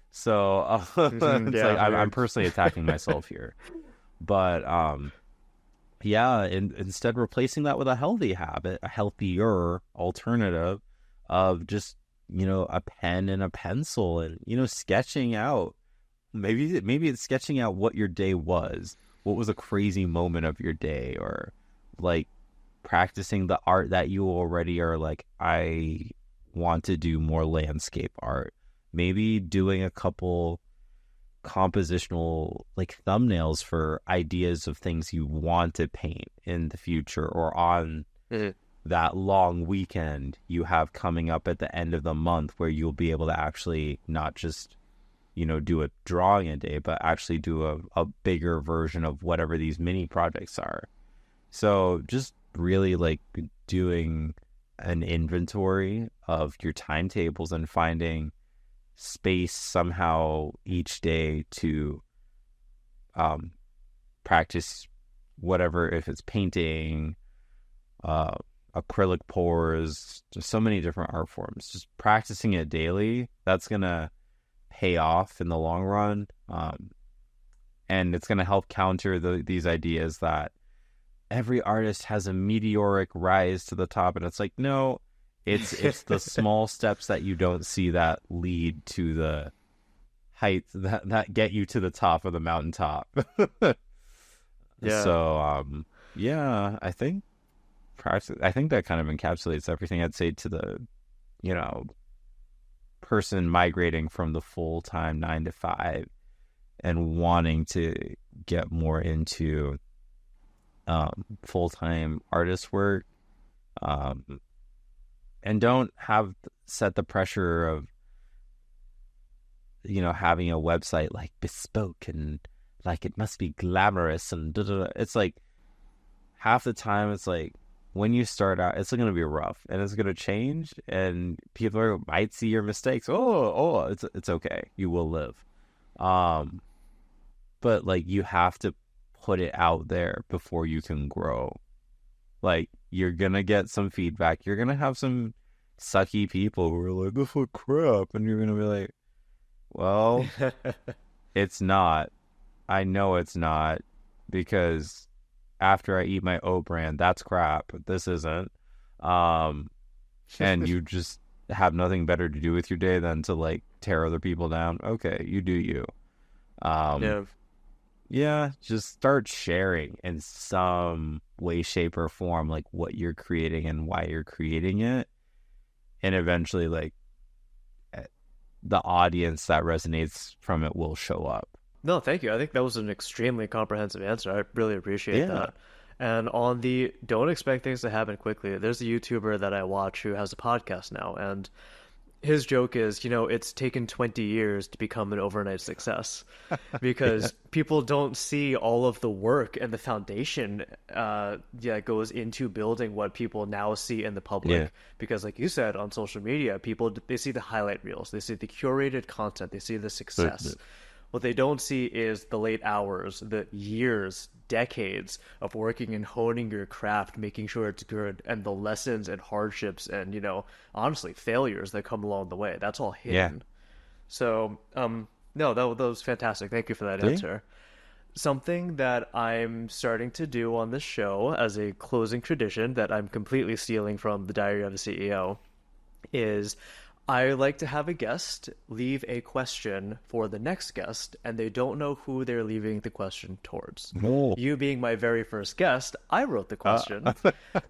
so it's like I'm personally attacking myself here, but yeah, instead replacing that with a healthy habit, a healthier alternative of just a pen and a pencil, and sketching out. Maybe it's sketching out what your day was. What was a crazy moment of your day, or like practicing the art that you already are like, I want to do more landscape art. Maybe doing a couple compositional like thumbnails for ideas of things you want to paint in the future, or on that long weekend you have coming up at the end of the month, where you'll be able to actually not just do a drawing a day, but actually do a bigger version of whatever these mini projects are. So just really like doing an inventory of your timetables and finding space somehow each day to practice whatever, if it's painting, acrylic pours, just so many different art forms. Just practicing it daily, that's gonna pay off in the long run, and it's gonna help counter these ideas that every artist has a meteoric rise to the top, and it's like, no, it's the small steps that you don't see that lead to the heights that get you to the top of the mountaintop. Yeah. So yeah, I think that kind of encapsulates everything I'd say to the, you know, person migrating from the full-time 9 to 5 and wanting to get more into full-time artist work, and don't set the pressure of, you know, having a website like bespoke and like it must be glamorous and da-da-da. It's like half the time it's like when you start out, it's going to be rough and it's going to change, and people might see your mistakes. It's okay, you will live. But like you have to put it out there before you can grow. Like you're gonna get some feedback, you're gonna have some sucky people who are like, this is crap, and you're gonna be like, well, it's not. I know it's not, because after I eat my oat bran, that's crap. This isn't. And you just have nothing better to do with your day than to like tear other people down. Okay, you do you. Yeah. Yeah, just start sharing in some way, shape, or form, like what you're creating and why you're creating it. And eventually, like, the audience that resonates from it will show up. No, thank you. I think that was an extremely comprehensive answer. I really appreciate Yeah. that. And on the don't expect things to happen quickly, there's a YouTuber that I watch who has a podcast now, and his joke is, you know, it's taken 20 years to become an overnight success Yeah. because people don't see all of the work and the foundation goes into building what people now see in the Yeah. public. Because like you said, on social media, people, they see the highlight reels, they see the curated content, they see the success. What they don't see is the late hours, the years, decades of working and honing your craft, making sure it's good, and the lessons and hardships and, you know, honestly, failures that come along the way. That's all Yeah. hidden. So, no, that was fantastic. Thank you for that See? answer. Something that I'm starting to do on this show as a closing tradition that I'm completely stealing from the Diary of a CEO is I like to have a guest leave a question for the next guest, and they don't know who they're leaving the question towards. No. You being my very first guest, I wrote the Uh, question.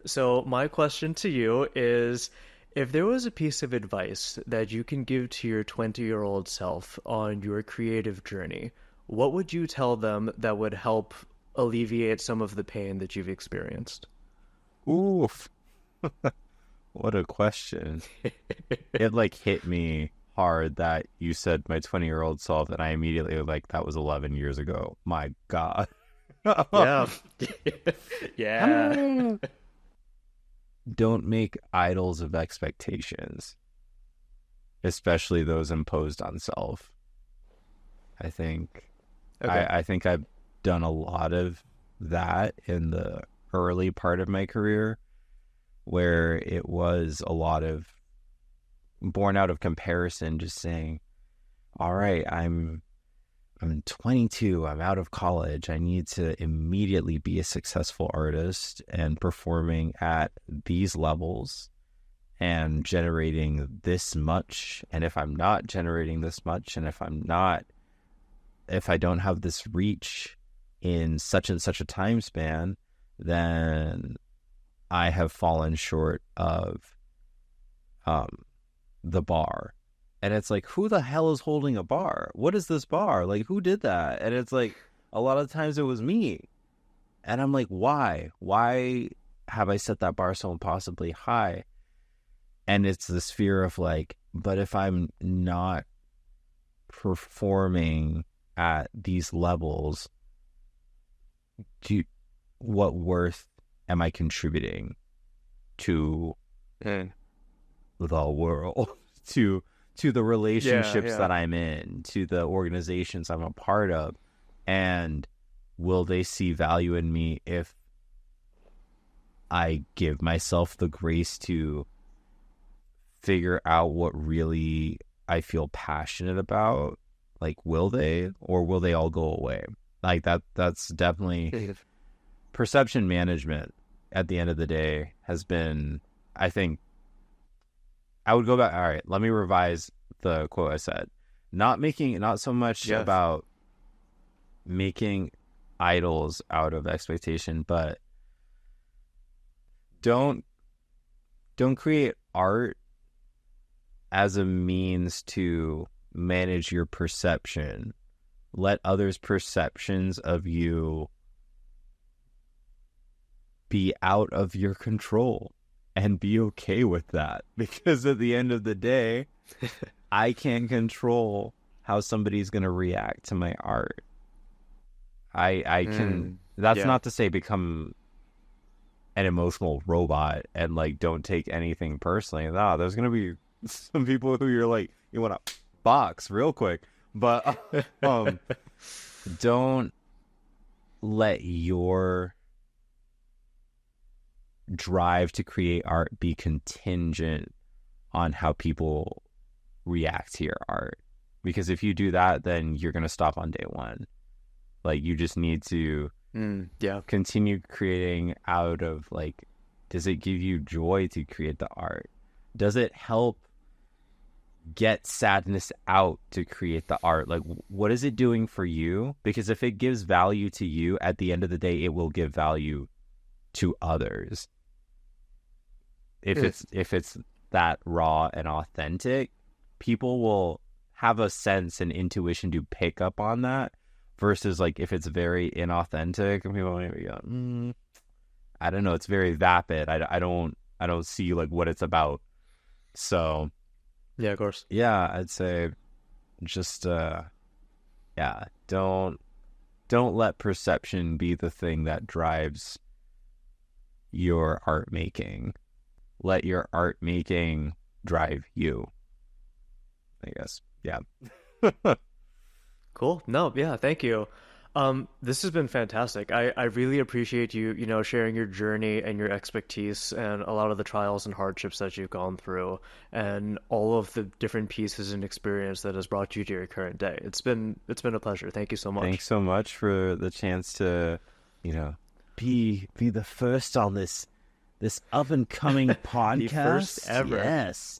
So, my question to you is if there was a piece of advice that you can give to your 20-year-old self on your creative journey, what would you tell them that would help alleviate some of the pain that you've experienced? Oof. What a question. It like hit me hard that you said my 20-year-old self, and I immediately was like, that was 11 years ago. My God. Yeah. Yeah. Don't make idols of expectations, especially those imposed on self. I think Okay. I think I've done a lot of that in the early part of my career, where it was a lot of born out of comparison, just saying, all right, I'm 22, I'm out of college, I need to immediately be a successful artist and performing at these levels and generating this much. And if I'm not generating this much, and if I don't have this reach in such and such a time span, then I have fallen short of the bar. And it's like, who the hell is holding a bar? What is this bar? Like, who did that? And it's like, a lot of times it was me. And I'm like, why? Why have I set that bar so impossibly high? And it's this fear of like, but if I'm not performing at these levels, what worth am I contributing to the world, to the Yeah, relationships yeah. that I'm in, to the organizations I'm a part of? And will they see value in me if I give myself the grace to figure out what really I feel passionate about. Like, will they, or will they all go away? Like that's definitely perception management at the end of the day has been, I think, I would go back. All right, let me revise the quote I said. Not so much about making idols out of expectation, but don't create art as a means to manage your perception. Let others' perceptions of you be out of your control and be okay with that. Because at the end of the day, I can't control how somebody's going to react to my art. I can, that's not to say become an emotional robot and like don't take anything personally. No, there's going to be some people who you're like, you want to box real quick, but don't let your drive to create art be contingent on how people react to your art, because if you do that, then you're going to stop on day one. Like, you just need to continue creating out of, like, does it give you joy to create the art? Does it help get sadness out to create the art? Like, what is it doing for you? Because if it gives value to you, at the end of the day, it will give value to others. If it's that raw and authentic, people will have a sense and intuition to pick up on that, versus like if it's very inauthentic and people maybe go, I don't know, it's very vapid. I don't see like what it's about. So yeah, of course. Yeah, I'd say just don't let perception be the thing that drives your art making. Let your art making drive you, I guess. Yeah. Cool. No, yeah, thank you. This has been fantastic. I really appreciate you sharing your journey and your expertise and a lot of the trials and hardships that you've gone through and all of the different pieces and experience that has brought you to your current day. It's been a pleasure. Thank you so much. Thanks so much for the chance to, be the first on this up and coming podcast. The first ever. Yes.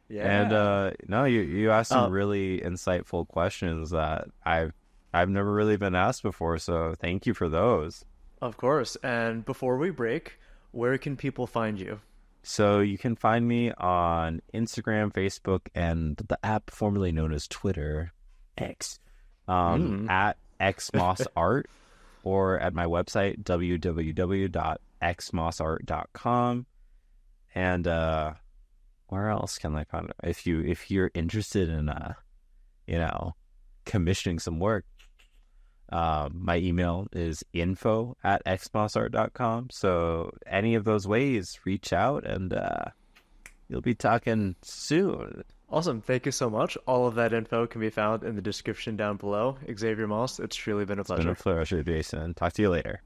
Yeah. And no, you asked some really insightful questions that I've never really been asked before, so thank you for those. Of course. And before we break, where can people find you? So you can find me on Instagram, Facebook, and the app formerly known as Twitter, X, at xmossart, or at my website, www.xmossart.com. And where else can I find it? If you're interested in commissioning some work, my email is info@xmossart.com. So any of those ways, reach out and you'll be talking soon. Awesome. Thank you so much. All of that info can be found in the description down below. Xavier Moss, it's truly been a pleasure. It's been a pleasure, Jason. Talk to you later.